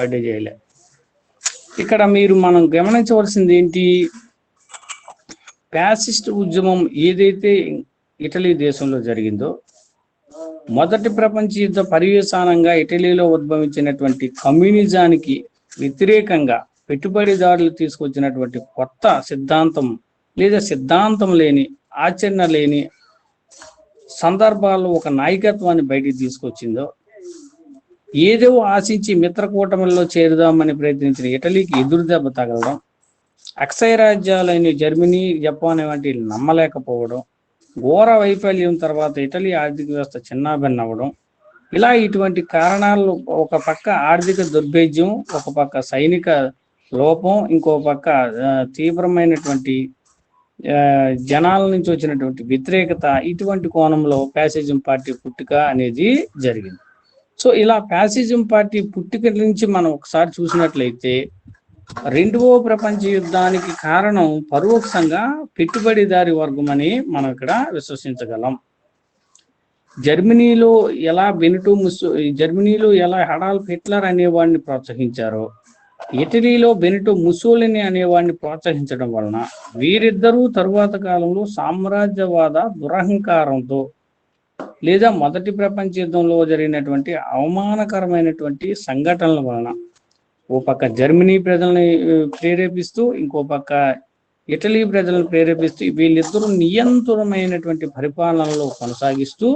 Birthday చేయలే. ఇక్కడ మనం గమనించవలసింది ఏంటి, ఫ్యాసిస్ట్ ఉద్యమం ఏదైతే ఇటలీ దేశంలో జరిగిందో, మొదటి ప్రపంచ యుద్ధ పర్యవసానంగా ఇటలీలో ఉద్భవించినటువంటి కమ్యూనిజానికి వ్యతిరేకంగా పెట్టుబడిదారులు తీసుకొచ్చినటువంటి కొత్త సిద్ధాంతం లేదా సిద్ధాంతం లేని, ఆచరణ లేని సందర్భాల్లో ఒక నాయకత్వాన్ని బయటికి తీసుకొచ్చిందో, ఏదో ఆశించి మిత్రకూటమిలో చేరుదామని ప్రయత్నించిన ఇటలీకి ఎదురుదెబ్బ తగలడం, అక్షయ రాజ్యాలైన జర్మనీ, జపాన్ వంటి నమ్మలేకపోవడం, ఘోర వైఫల్యం తర్వాత ఇటలీ ఆర్థిక వ్యవస్థ చిన్నాభిన్నవ్వడం, ఇలా ఇటువంటి కారణాలు, ఒక పక్క ఆర్థిక దుర్భేద్యం, ఒక పక్క సైనిక లోపం, ఇంకో పక్క తీవ్రమైనటువంటి జనాల నుంచి వచ్చినటువంటి వ్యతిరేకత, ఇటువంటి కోణంలో ఫ్యాసిజం పార్టీ పుట్టుక అనేది జరిగింది. సో ఇలా ఫ్యాసిజం పార్టీ పుట్టుక నుంచి మనం ఒకసారి చూసినట్లయితే, రెండవ ప్రపంచ యుద్ధానికి కారణం పరోక్షంగా పెట్టుబడిదారి వర్గం అని మనం ఇక్కడ విశ్వసించగలం. జర్మనీలో ఎలా అడాల్ఫ్ హిట్లర్ అనేవాడిని ప్రోత్సహించారో, ఇటలీలో బెనిటో ముసోలిని అనేవాడిని ప్రోత్సహించడం వలన వీరిద్దరూ తరువాత కాలంలో సామ్రాజ్యవాద దురహంకారంతో లేదా మొదటి ప్రపంచ యుద్ధంలో జరిగినటువంటి అవమానకరమైనటువంటి సంఘటనల వలన ఓ పక్క జర్మనీ ప్రజల్ని ప్రేరేపిస్తూ, ఇంకో పక్క ఇటలీ ప్రజలను ప్రేరేపిస్తూ, వీళ్ళిద్దరూ నియంత్రణమైనటువంటి పరిపాలనలో కొనసాగిస్తూ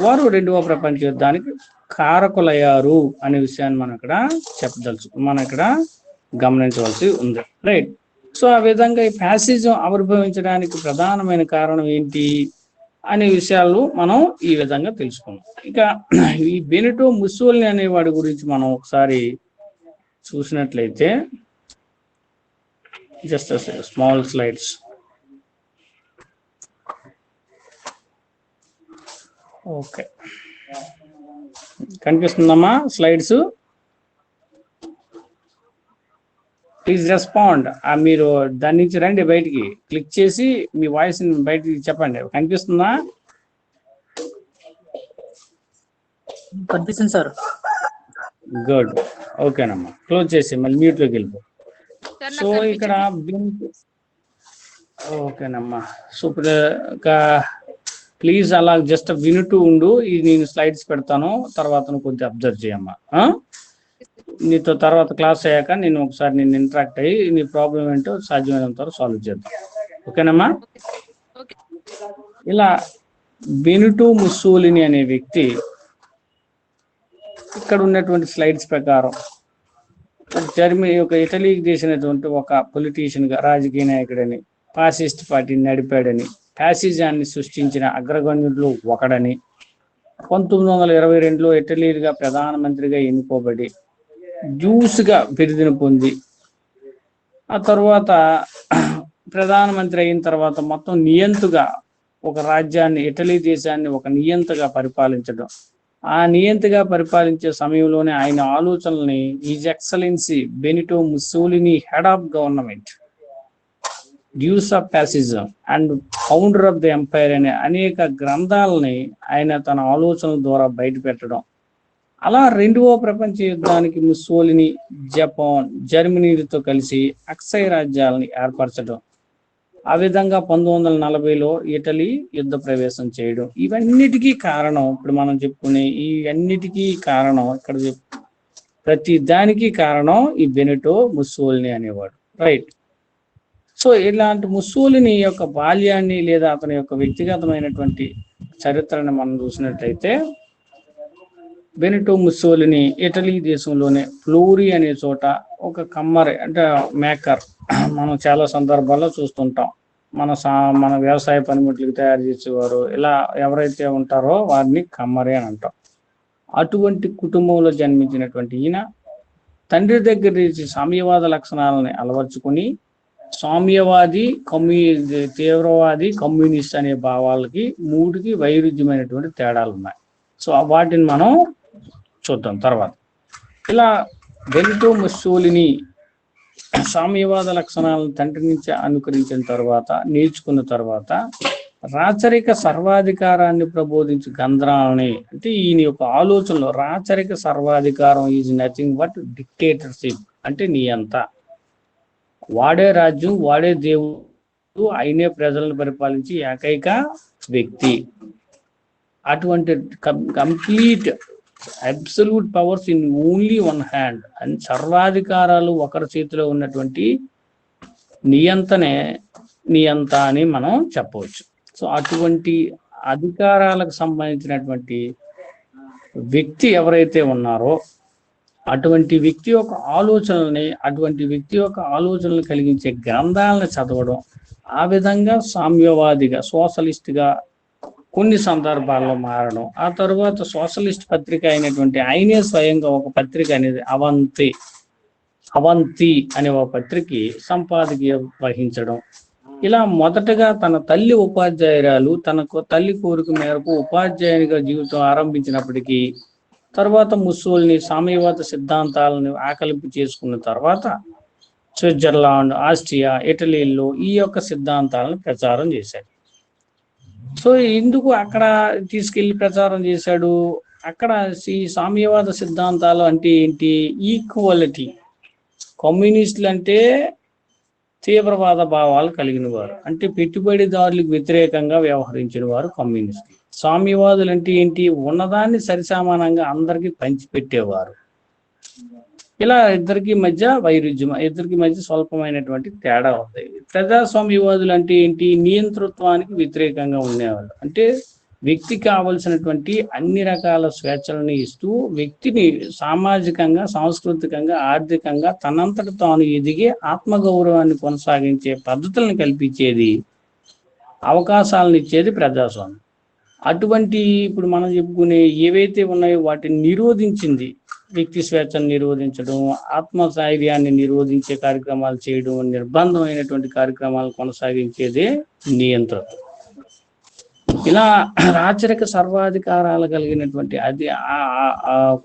వారు రెండవ ప్రపంచ యుద్ధానికి కారకులయ్యారు అనే విషయాన్ని మనం ఇక్కడ గమనించవలసి ఉంది. రైట్. సో ఆ విధంగా ఈ ఫ్యాసిజం ఆవిర్భవించడానికి ప్రధానమైన కారణం ఏంటి అనే విషయాలు మనం ఈ విధంగా తెలుసుకున్నాం. ఇక ఈ బెనిటో ముసోలిని అనేవాడి గురించి మనం ఒకసారి చూసినట్లయితే, జస్ట్ స్మాల్ స్లైడ్స్. ఓకే, కనిపిస్తుందమ్మా స్లైడ్స్? Please respond. మీరు దాని నుంచి రండి, బయటికి క్లిక్ చేసి మీ వాయిస్ బయటికి చెప్పండి. కనిపిస్తుందా? కనిపిస్తుంది సార్. గుడ్, ఓకేనమ్మా. క్లోజ్ చేసి మళ్ళీ మ్యూట్లోకి వెళ్ళిపో. సో ఇక్కడ ఓకేనమ్మా, సూపర్. ప్లీజ్ అలా జస్ట్ వినుతూ ఉండు. ఇది నేను స్లైడ్స్ పెడతాను, తర్వాత నువ్వు కొంచెం అబ్జర్వ్ చేయమ్మా. నీతో తర్వాత క్లాస్ అయ్యాక నేను ఒకసారి నేను ఇంటరాక్ట్ అయ్యి నీ ప్రాబ్లం ఏంటో సాధ్యమైనంత వరకు సాల్వ్ చేద్దాం. ఓకేనమ్మా? ఇలా బెనిటో ముసోలిని అనే వ్యక్తి ఇక్కడ ఉన్నటువంటి స్లైడ్స్ ప్రకారం జర్మనీ ఇటలీకి చేసినటువంటి ఒక పొలిటీషియన్గా, రాజకీయ నాయకుడని, ఫాసిస్ట్ పార్టీని నడిపాడని, ఫ్యాసిజాన్ని సృష్టించిన అగ్రగణ్యుల్లో ఒకడని, 1922లో ఇటలీగా ప్రధానమంత్రిగా ఎన్నుకోబడి జ్యూస్గా బిరుదును పొంది, ఆ తర్వాత ప్రధానమంత్రి అయిన తర్వాత మొత్తం నియంతగా ఒక రాజ్యాన్ని, ఇటలీ దేశాన్ని ఒక నియంతగా పరిపాలించడం, ఆ నియంతగా పరిపాలించే సమయంలోనే ఆయన ఆలోచనల్ని his excellency Benito Mussolini, head of government, duce of fascism and founder of the empire అనే అనేక గ్రంథాలని ఆయన తన ఆలోచనల ద్వారా బయట పెట్టడం, అలా రెండవ ప్రపంచ యుద్ధానికి ముసోలిని జపాన్, జర్మనీలతో కలిసి అక్షయ రాజ్యాలని ఏర్పరచడం, ఆ విధంగా 1940లో ఇటలీ యుద్ధ ప్రవేశం చేయడం, ఇవన్నిటికీ కారణం, ఇప్పుడు మనం చెప్పుకునే ఈ అన్నిటికీ కారణం, ఇక్కడ ప్రతి దానికి కారణం ఈ బెనిటో ముసోలిని అనేవాడు. రైట్. సో ఇలాంటి ముసోలిని యొక్క బాల్యాన్ని లేదా అతని యొక్క వ్యక్తిగతమైనటువంటి చరిత్రను మనం చూసినట్లయితే, బెనిటో ముసోలిని ఇటలీ దేశంలోనే ఫ్లోరి అనే చోట ఒక కమ్మరి, అంటే మేకర్, మనం చాలా సందర్భాల్లో చూస్తుంటాం. మన వ్యవసాయ పనిముట్లకు తయారు చేసేవారు, ఇలా ఎవరైతే ఉంటారో వారిని కమ్మరి అని అంటాం. అటువంటి కుటుంబంలో జన్మించినటువంటి ఈయన తండ్రి దగ్గర నుంచి సామ్యవాద లక్షణాలని అలవర్చుకుని సామ్యవాది, తీవ్రవాది, కమ్యూనిస్ట్ అనే భావాలకి మూడికి వైరుధ్యమైనటువంటి తేడాలు ఉన్నాయి. సో వాటిని మనం చూద్దాం తర్వాత. ఇలా బెనిటో ముసోలిని సామ్యవాద లక్షణాలను తండ్రి నుంచి అనుకరించిన తర్వాత, నేర్చుకున్న తర్వాత రాచరిక సర్వాధికారాన్ని ప్రబోధించు గంధ్రాలని, అంటే ఈయన యొక్క ఆలోచనలో రాచరిక సర్వాధికారం ఈజ్ నథింగ్ బట్ డిక్టేటర్షిప్, అంటే నీ అంత వాడే రాజ్యం, వాడే దేవుడు, ఆయనే ప్రజలను పరిపాలించి ఏకైక వ్యక్తి. అటువంటి complete absolute powers in only one hand, and సర్వాధికారాలు ఒకరి చేతిలో ఉన్నటువంటి నియంత అని మనం చెప్పవచ్చు. సో అటువంటి అధికారాలకు సంబంధించినటువంటి వ్యక్తి ఎవరైతే ఉన్నారో అటువంటి వ్యక్తి యొక్క ఆలోచనలు కలిగించే గ్రంథాలను చదవడం, ఆ విధంగా సామ్యవాదిగా సోషలిస్ట్గా కొన్ని సందర్భాల్లో మారడం, ఆ తర్వాత సోషలిస్ట్ పత్రిక అయినటువంటి ఆయనే స్వయంగా ఒక పత్రిక అనేది అవంతి అనే ఒక పత్రిక సంపాదకీయ వహించడం, ఇలా మొదటగా తన తల్లి ఉపాధ్యాయురాలు తల్లి కోరిక మేరకు ఉపాధ్యాయునిగా జీవితం ఆరంభించినప్పటికీ తర్వాత ముస్సోలిని సామ్యవాద సిద్ధాంతాలను ఆకలింపు చేసుకున్న తర్వాత స్విట్జర్లాండ్, ఆస్ట్రియా, ఇటలీలో ఈ యొక్క సిద్ధాంతాలను ప్రచారం చేశాడు. సో ఎందుకు అక్కడ తీసుకెళ్లి ప్రచారం చేశాడు? అక్కడ ఈ సామ్యవాద సిద్ధాంతాలు అంటే ఏంటి? ఈక్వాలిటీ. కమ్యూనిస్టులు అంటే తీవ్రవాద భావాలు కలిగిన వారు, అంటే పెట్టుబడిదారులకు వ్యతిరేకంగా వ్యవహరించిన వారు కమ్యూనిస్టులు. సామ్యవాదులు అంటే ఏంటి? ఉన్నదాన్ని సరిసమానంగా అందరికీ పంచిపెట్టేవారు. ఇలా ఇద్దరికి మధ్య వైరుధ్యం, ఇద్దరికి మధ్య స్వల్పమైనటువంటి తేడా ఉంది. ప్రజాస్వామ్యవాదులు అంటే ఏంటి? నియంతృత్వానికి వ్యతిరేకంగా ఉండేవాళ్ళు, అంటే వ్యక్తికి కావలసినటువంటి అన్ని రకాల స్వేచ్ఛలను ఇస్తూ వ్యక్తిని సామాజికంగా, సాంస్కృతికంగా, ఆర్థికంగా తనంతట తాను ఎదిగే ఆత్మగౌరవాన్ని కొనసాగించే పద్ధతులను కల్పించేది, అవకాశాలను ఇచ్చేది ప్రజాస్వామ్యం. అటువంటి ఇప్పుడు మనం చెప్పుకునే ఏవైతే ఉన్నాయో వాటిని నిరోధించింది, వ్యక్తి స్వేచ్ఛను నిరోధించడం, ఆత్మస్థైర్యాన్ని నిరోధించే కార్యక్రమాలు చేయడం, నిర్బంధమైనటువంటి కార్యక్రమాలు కొనసాగించేదే నియంత్రణ. ఇలా రాచరిక సర్వాధికారాలు కలిగినటువంటి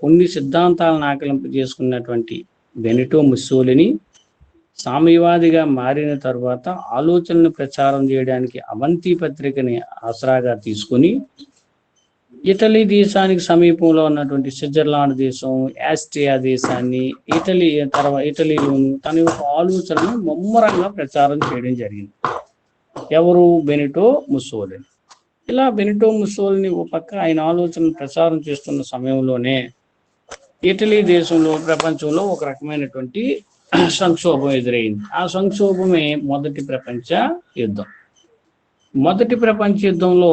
కొన్ని సిద్ధాంతాలను ఆకలింపు చేసుకున్నటువంటి బెనిటో ముస్సోలిని సామ్యవాదిగా మారిన తర్వాత ఆలోచనలు ప్రచారం చేయడానికి అవంతి పత్రికని ఆసరాగా తీసుకుని ఇటలీ దేశానికి సమీపంలో ఉన్నటువంటి స్విట్జర్లాండ్ దేశం, ఆస్ట్రియా దేశాన్ని, ఇటలీలోను తన యొక్క ఆలోచనను ముమ్మరంగా ప్రచారం చేయడం జరిగింది. ఎవరు? Benito Mussolini. ఇలా బెనిటో ముస్సోలిని ఓ పక్క ఆయన ఆలోచనను ప్రచారం చేస్తున్న సమయంలోనే ఇటలీ దేశంలో, ప్రపంచంలో ఒక రకమైనటువంటి సంక్షోభం ఎదురైంది. ఆ సంక్షోభమే మొదటి ప్రపంచ యుద్ధం. మొదటి ప్రపంచ యుద్ధంలో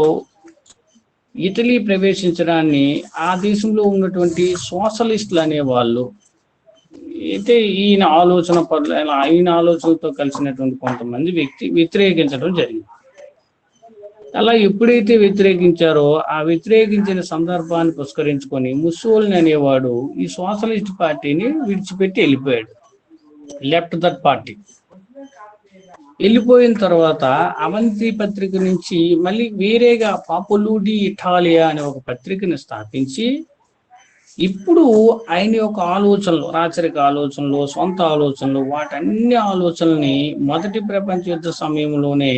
ఇటలీ ప్రవేశించడాన్ని ఆ దేశంలో ఉన్నటువంటి సోషలిస్టులు అనేవాళ్ళు, అయితే ఈయన ఆలోచనతో కలిసినటువంటి కొంతమంది వ్యతిరేకించడం జరిగింది. అలా ఎప్పుడైతే వ్యతిరేకించారో ఆ వ్యతిరేకించిన సందర్భాన్ని పురస్కరించుకొని ముస్సోలిని అనేవాడు ఈ సోషలిస్ట్ పార్టీని విడిచిపెట్టి వెళ్ళిపోయాడు, లెఫ్ట్ దట్ పార్టీ. వెళ్ళిపోయిన తర్వాత అవంతి పత్రిక నుంచి మళ్ళీ వేరేగా పాపులు డి ఇటాలియా అనే ఒక పత్రికను స్థాపించి ఇప్పుడు ఆయన యొక్క ఆలోచనలు, రాచరిక ఆలోచనలు, సొంత ఆలోచనలు, వాటన్ని ఆలోచనల్ని మొదటి ప్రపంచ యుద్ధ సమయంలోనే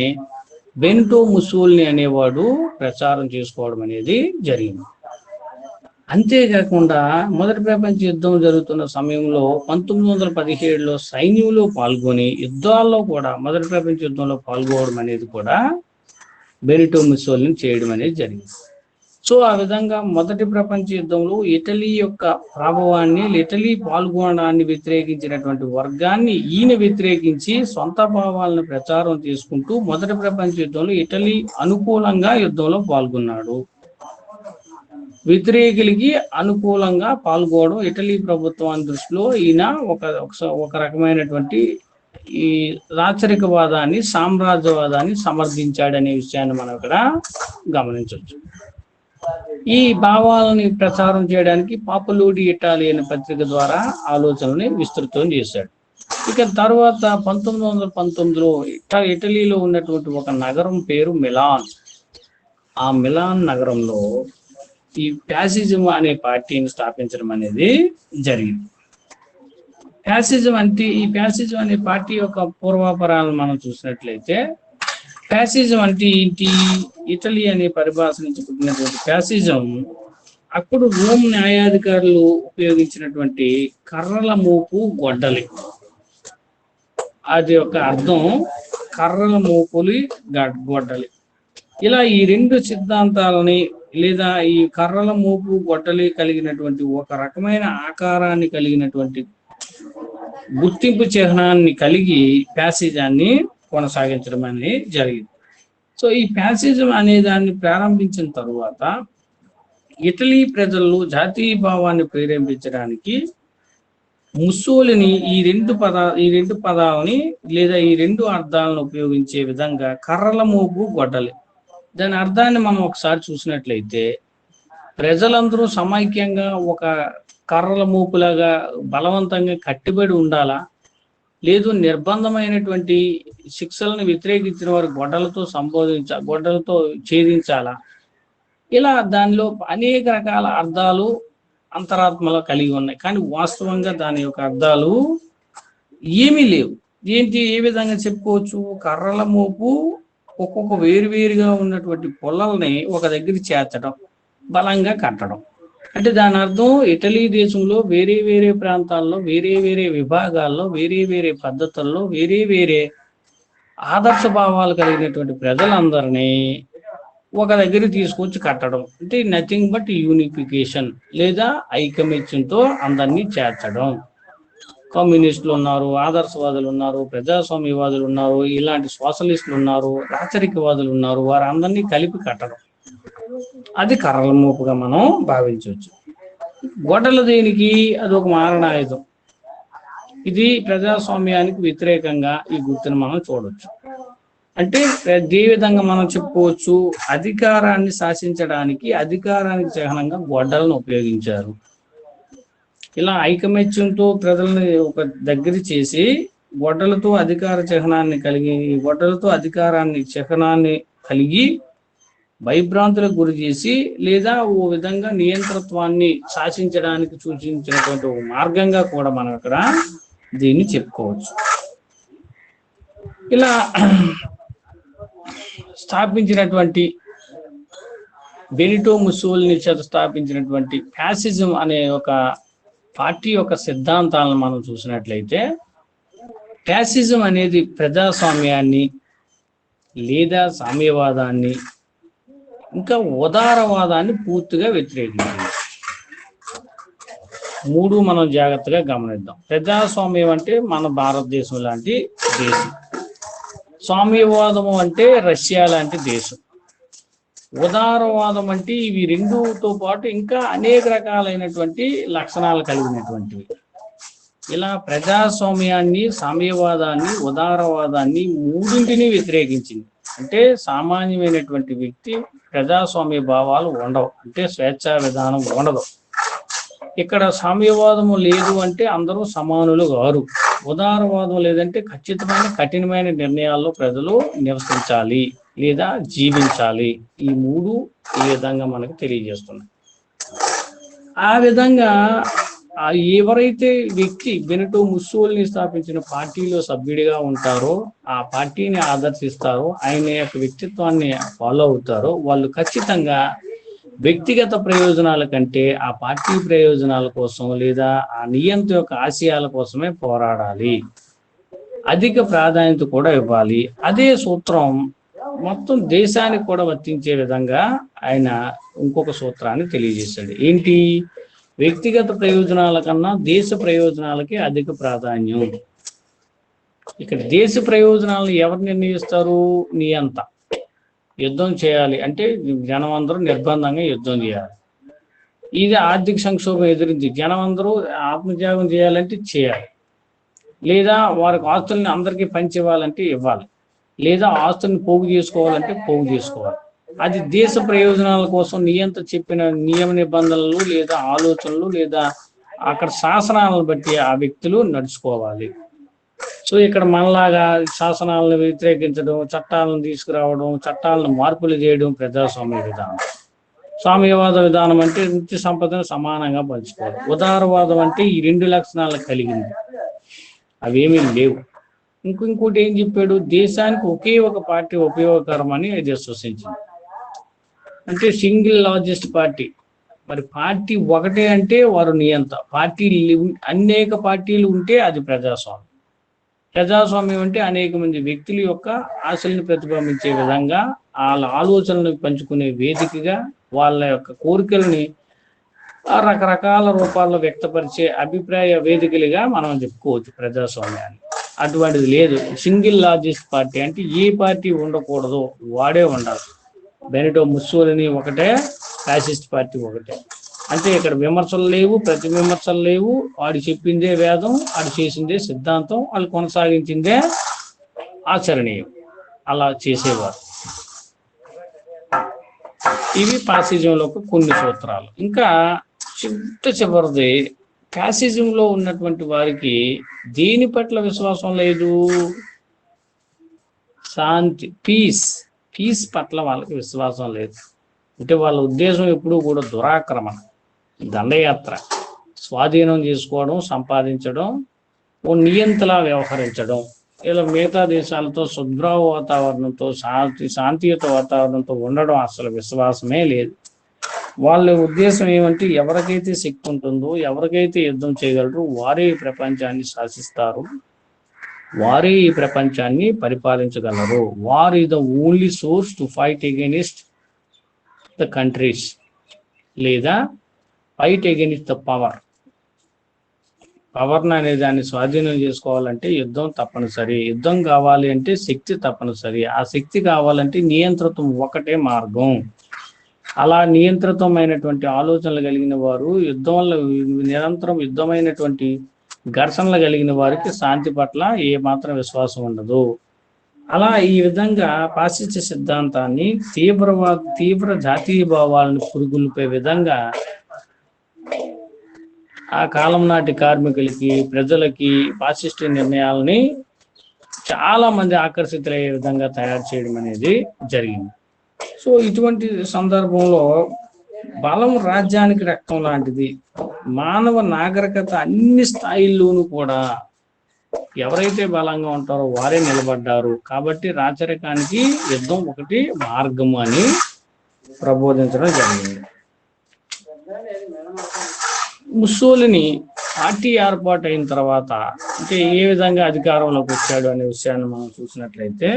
బెనిటో ముస్సోలిని అనేవాడు ప్రచారం చేసుకోవడం అనేది జరిగింది. అంతేకాకుండా మొదటి ప్రపంచ యుద్ధం జరుగుతున్న సమయంలో 1917లో సైన్యంలో పాల్గొని యుద్ధాల్లో కూడా మొదటి ప్రపంచ యుద్ధంలో పాల్గొనడం అనేది కూడా బెనిటో ముస్సోలిని చేయడం అనేది జరిగింది. సో ఆ విధంగా మొదటి ప్రపంచ యుద్ధంలో ఇటలీ యొక్క ప్రభావాన్ని, ఇటలీ పాల్గొనడాన్ని వ్యతిరేకించినటువంటి వర్గాన్ని ఈయన వ్యతిరేకించి సొంత భావాలను ప్రచారం చేసుకుంటూ మొదటి ప్రపంచ యుద్ధంలో ఇటలీ అనుకూలంగా యుద్ధంలో పాల్గొన్నాడు. వ్యతిరేకులకి అనుకూలంగా పాల్గొనడం ఇటలీ ప్రభుత్వాన్ని దృష్టిలో ఈయన ఒక రకమైనటువంటి ఈ రాచరికవాదాన్ని, సామ్రాజ్యవాదాన్ని సమర్థించాడనే విషయాన్ని మనం ఇక్కడ గమనించవచ్చు. ఈ భావాలని ప్రచారం చేయడానికి పాపులు డి ఇటాలియా అనే పత్రిక ద్వారా ఆలోచనని విస్తృతం చేశాడు. ఇక తర్వాత 1919లో ఇటలీలో ఉన్నటువంటి ఒక నగరం పేరు మిలాన్. ఆ మిలాన్ నగరంలో ఈ ఫ్యాసిజం అనే పార్టీని స్థాపించడం అనేది జరిగింది. ఫ్యాసిజం అంటే, ఈ ఫ్యాసిజం అనే పార్టీ యొక్క పూర్వాపరాలను మనం చూసినట్లయితే ఫ్యాసిజం అంటే ఏంటి? ఇటలీ అనే పరిభాష నుంచి పుట్టినటువంటి ఫ్యాసిజం అప్పుడు రోమ్ న్యాయాధికారులు ఉపయోగించినటువంటి కర్రల మోపు గొడ్డలి. అది ఒక అర్థం, కర్రల మోపులి గొడ్డలి. ఇలా ఈ రెండు సిద్ధాంతాలని లేదా ఈ కర్రల మోపు గొడ్డలి కలిగినటువంటి ఒక రకమైన ఆకారాన్ని కలిగినటువంటి గుర్తింపు చిహ్నాన్ని కలిగి ఫ్యాసిజాన్ని కొనసాగించడం అనేది జరిగింది. సో ఈ ఫ్యాసిజం అనే దాన్ని ప్రారంభించిన తరువాత ఇటలీ ప్రజల్లో జాతీయ భావాన్ని ప్రేరేపించడానికి ముస్సోలిని ఈ రెండు పదాలని లేదా ఈ రెండు అర్థాలను ఉపయోగించే విధంగా కర్రల మోపు గొడ్డలి, దాని అర్థాన్ని మనం ఒకసారి చూసినట్లయితే ప్రజలందరూ సమైక్యంగా ఒక కర్రల మోపులాగా బలవంతంగా కట్టుబడి ఉండాలా, లేదు నిర్బంధమైనటువంటి శిక్షలను వ్యతిరేకించిన వారు గొడ్డలతో ఛేదించాలా, ఇలా దానిలో అనేక రకాల అర్థాలు అంతరాత్మలో కలిగి ఉన్నాయి. కానీ వాస్తవంగా దాని యొక్క అర్థాలు ఏమీ లేవు. ఏ విధంగా చెప్పుకోవచ్చు? కర్రల మోపు ఒక్కొక్క వేరువేరుగా ఉన్నటువంటి పొలాల్ని ఒక దగ్గర చేర్చడం, బలంగా కట్టడం. అంటే దాని అర్థం ఇటలీ దేశంలో వేరే వేరే ప్రాంతాల్లో వేరే వేరే విభాగాల్లో వేరే వేరే పద్ధతుల్లో వేరే వేరే ఆదర్శ భావాలు కలిగినటువంటి ప్రజలందరినీ ఒక దగ్గర తీసుకొచ్చి కట్టడం. అంటే నథింగ్ బట్ యూనిఫికేషన్ లేదా ఐకమత్యంతో అందరినీ చేర్చడం. కమ్యూనిస్టులు ఉన్నారు, ఆదర్శవాదులు ఉన్నారు, ప్రజాస్వామ్యవాదులు ఉన్నారు, ఇలాంటి సోషలిస్టులు ఉన్నారు, రాచరికవాదులు ఉన్నారు, వారందరినీ కలిపి కట్టడం. అది కర్రల మోపుగా మనం భావించవచ్చు. గొడ్డల దేనికి? అది ఒక మారణాయుధం. ఇది ప్రజాస్వామ్యానికి వ్యతిరేకంగా ఈ గుర్తును మనం చూడవచ్చు. అంటే ఏ విధంగా మనం చెప్పుకోవచ్చు? అధికారాన్ని శాసించడానికి అధికారానికి చిహ్నంగా గొడ్డలను ఉపయోగించారు. ఇలా ఐకమత్యంతో ప్రజల్ని ఒక దగ్గర చేసి గొడ్డలతో అధికారాన్ని చిహ్నాన్ని కలిగి భయభ్రాంతులకు గురి చేసి లేదా ఓ విధంగా నియంతృత్వాన్ని శాసించడానికి సూచించినటువంటి ఒక మార్గంగా కూడా మనం ఇక్కడ దీన్ని చెప్పుకోవచ్చు. ఇలా స్థాపించినటువంటి బెనిటో ముస్సోలిని చేత స్థాపించినటువంటి ఫ్యాసిజం అనే ఒక పార్టీ యొక్క సిద్ధాంతాలను మనం చూసినట్లయితే ఫ్యాసిజం అనేది ప్రజాస్వామ్యాన్ని లేదా సామ్యవాదాన్ని ఇంకా ఉదారవాదాన్ని పూర్తిగా వ్యతిరేకించింది. మూడు మనం జాగ్రత్తగా గమనిద్దాం. ప్రజాస్వామ్యం అంటే మన భారతదేశం లాంటి దేశం, సామ్యవాదము అంటే రష్యా లాంటి దేశం, ఉదారవాదం అంటే ఇవి రెండుతో పాటు ఇంకా అనేక రకాలైనటువంటి లక్షణాలు కలిగినటువంటివి. ఇలా ప్రజాస్వామ్యాన్ని, సామ్యవాదాన్ని, ఉదారవాదాన్ని మూడింటిని వ్యతిరేకించింది. అంటే సామాన్యమైనటువంటి వ్యక్తి ప్రజాస్వామ్య భావాలు ఉండవు, అంటే స్వేచ్ఛా విధానం ఉండదు. ఇక్కడ సామ్యవాదము లేదు అంటే అందరూ సమానులు గారు, ఉదారవాదం లేదంటే ఖచ్చితమైన కఠినమైన నిర్ణయాల్లో ప్రజలు నివసించాలి లేదా జీవించాలి. ఈ మూడు ఈ విధంగా మనకు తెలియజేస్తున్నాయి. ఆ విధంగా ఎవరైతే వ్యక్తి బెనిటో ముస్సోలిని స్థాపించిన పార్టీలో సభ్యుడిగా ఉంటారో, ఆ పార్టీని ఆదర్శిస్తారో, ఆయన యొక్క వ్యక్తిత్వాన్ని ఫాలో అవుతారో, వాళ్ళు ఖచ్చితంగా వ్యక్తిగత ప్రయోజనాల కంటే ఆ పార్టీ ప్రయోజనాల కోసం లేదా ఆ నియంత యొక్క ఆశయాల కోసమే పోరాడాలి, అధిక ప్రాధాన్యత కూడా ఇవ్వాలి. అదే సూత్రం మొత్తం దేశానికి కూడా వర్తించే విధంగా ఆయన ఇంకొక సూత్రాన్ని తెలియజేశాడు. ఏంటి? వ్యక్తిగత ప్రయోజనాల కన్నా దేశ ప్రయోజనాలకి అధిక ప్రాధాన్యం. ఇక్కడ దేశ ప్రయోజనాలను ఎవరు నిర్ణయిస్తారు? నియంత. యుద్ధం చేయాలి అంటే జనం అందరూ నిర్బంధంగా యుద్ధం చేయాలి. ఇది ఆర్థిక సంక్షోభం ఎదురించి జనం అందరూ ఆత్మత్యాగం చేయాలంటే చేయాలి, లేదా వారికి ఆస్తుల్ని అందరికీ పంచివ్వాలంటే ఇవ్వాలి, లేదా ఆస్తుల్ని పోగు చేసుకోవాలంటే పోగు చేసుకోవాలి. అది దేశ ప్రయోజనాల కోసం నియంత చెప్పిన నియమ నిబంధనలు లేదా ఆలోచనలు లేదా అక్కడ శాసనాలను బట్టి ఆ వ్యక్తులు నడుచుకోవాలి. సో ఇక్కడ మనలాగా శాసనాలను వ్యతిరేకించడం, చట్టాలను తీసుకురావడం, చట్టాలను మార్పులు చేయడం ప్రజాస్వామ్య విధానం. సామ్యవాద విధానం అంటే నిత్య సంపదను సమానంగా పంచుకోవాలి. ఉదారవాదం అంటే ఈ రెండు లక్షణాలు కలిగింది, అవేమీ లేవు. ఇంకోటి ఏం చెప్పాడు, దేశానికి ఒకే ఒక పార్టీ ఉపయోగకరం అని అది విశ్వసించింది. అంటే సింగిల్ లార్జెస్ట్ పార్టీ. మరి పార్టీ ఒకటే అంటే వారు నియంత. అనేక పార్టీలు ఉంటే అది ప్రజాస్వామ్యం. ప్రజాస్వామ్యం అంటే అనేక మంది వ్యక్తుల యొక్క ఆశలను ప్రతిబింబించే విధంగా, వాళ్ళ ఆలోచనలు పంచుకునే వేదికగా, వాళ్ళ యొక్క కోరికలని రకరకాల రూపాల్లో వ్యక్తపరిచే అభిప్రాయ వేదికలుగా మనం చెప్పుకోవచ్చు ప్రజాస్వామ్యాన్ని. అటువంటిది లేదు. సింగిల్ లార్జెస్ట్ పార్టీ అంటే ఏ పార్టీ ఉండకూడదు, వాడే ఉండాలి. బెనిటో ముస్సోలినీ ఒకటే, ఫ్యాసిస్ట్ పార్టీ ఒకటే. అంటే ఇక్కడ విమర్శలు లేవు, ప్రతి విమర్శలు లేవు. వాడు చెప్పిందే వేదం, వాడు చేసిందే సిద్ధాంతం, వాళ్ళు కొనసాగించిందే ఆచరణీయం. అలా చేసేవారు. ఇవి ఫాసిజంలో కొన్ని సూత్రాలు. ఇంకా చివరిది, ఫ్యాసిజంలో ఉన్నటువంటి వారికి దేని పట్ల విశ్వాసం లేదు? శాంతి, పీస్ పట్ల వాళ్ళకి విశ్వాసం లేదు. అంటే వాళ్ళ ఉద్దేశం ఎప్పుడూ కూడా దురాక్రమణ, దండయాత్ర, స్వాధీనం చేసుకోవడం, సంపాదించడం, ఓ నియంతలా వ్యవహరించడం. ఇలా మిగతా దేశాలతో శుభ్ర వాతావరణంతో, శాంతియుత వాతావరణంతో ఉండడం అసలు విశ్వాసమే లేదు. వాళ్ళ ఉద్దేశం ఏమంటే, ఎవరికైతే శక్తి ఉంటుందో, ఎవరికైతే యుద్ధం చేయగలరు, వారే ఈ ప్రపంచాన్ని శాసిస్తారు, వారే ఈ ప్రపంచాన్ని పరిపాలించగలరు. War is the only source to fight against the countries, లేదా ఫైట్ అగైనిస్ట్ ద పవర్. పవర్ని అనే దాన్ని స్వాధీనం చేసుకోవాలంటే యుద్ధం తప్పనిసరి. యుద్ధం కావాలి అంటే శక్తి తప్పనిసరి. ఆ శక్తి కావాలంటే నియంత్రితం ఒకటే మార్గం. అలా నియంత్రితమైనటువంటి ఆలోచనలు కలిగిన వారు, యుద్ధంలో నిరంతరం యుద్ధమైనటువంటి ఘర్షణలు కలిగిన వారికి శాంతి పట్ల ఏమాత్రం విశ్వాసం ఉండదు. అలా ఈ విధంగా పాశ్చాత్య సిద్ధాంతాన్ని తీవ్ర జాతీయ భావాలను పురుగుల్పే విధంగా ఆ కాలం నాటి కార్మికులకి, ప్రజలకి పాశ్చాత్య నిర్ణయాలని చాలా మంది ఆకర్షితులయ్యే విధంగా తయారు చేయడం అనేది జరిగింది. సో ఇటువంటి సందర్భంలో బలం రాజ్యానికి రక్తం లాంటిది. మానవ నాగరికత అన్ని స్థాయిల్లోనూ కూడా ఎవరైతే బలంగా ఉంటారో వారే నిలబడ్డారు. కాబట్టి రాచరికానికి యుద్ధం ఒకటి మార్గము అని ప్రబోధించడం జరిగింది. ముస్సోలినీ పార్టీ ఏర్పాటు అయిన తర్వాత అంటే ఏ విధంగా అధికారంలోకి వచ్చాడు అనే విషయాన్ని మనం చూసినట్లయితే,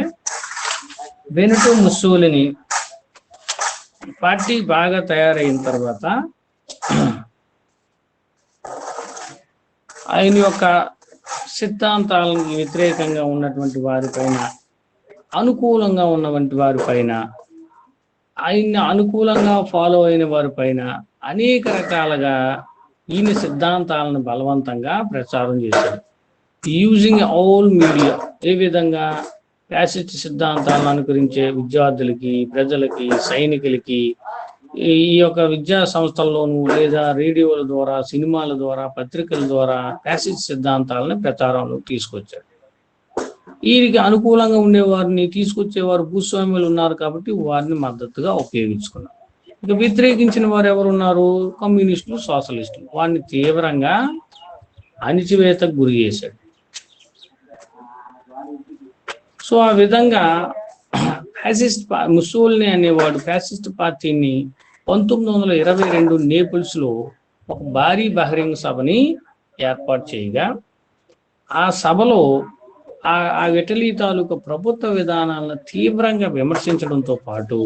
బెనిటో ముస్సోలినీ పార్టీ బాగా తయారైన తర్వాత ఆయన యొక్క సిద్ధాంతాలకు వ్యతిరేకంగా ఉన్నటువంటి వారిపైన, అనుకూలంగా ఉన్నటువంటి వారిపైన, ఆయన్ని అనుకూలంగా ఫాలో అయిన వారిపైన అనేక రకాలుగా ఈయన సిద్ధాంతాలను బలవంతంగా ప్రచారం చేశారు. Using all media. ఏ విధంగా? ఫ్యాసిస్ట్ సిద్ధాంతాలను అనుకరించే విద్యార్థులకి, ప్రజలకి, సైనికులకి ఈ యొక్క విద్యా సంస్థల్లోనూ లేదా రేడియోల ద్వారా, సినిమాల ద్వారా, పత్రికల ద్వారా ఫ్యాసిస్ట్ సిద్ధాంతాలను ప్రచారంలోకి తీసుకొచ్చారు. వీరికి అనుకూలంగా ఉండేవారిని తీసుకొచ్చేవారు భూస్వామ్యులు ఉన్నారు కాబట్టి వారిని మద్దతుగా ఉపయోగించుకున్నారు. ఇక వ్యతిరేకించిన వారు ఎవరు ఉన్నారు? కమ్యూనిస్టులు, సోషలిస్టులు. వారిని తీవ్రంగా అణిచివేతకు గురి చేశాడు. సో ఆ విధంగా ముస్సోలినీ అనేవాడు ఫ్యాసిస్ట్ పార్టీని 1922 నేపుల్స్లో ఒక భారీ బహిరంగ సభని ఏర్పాటు చేయగా, ఆ సభలో ఆ ఇటలీ తాలూకా ప్రభుత్వ విధానాలను తీవ్రంగా విమర్శించడంతో పాటు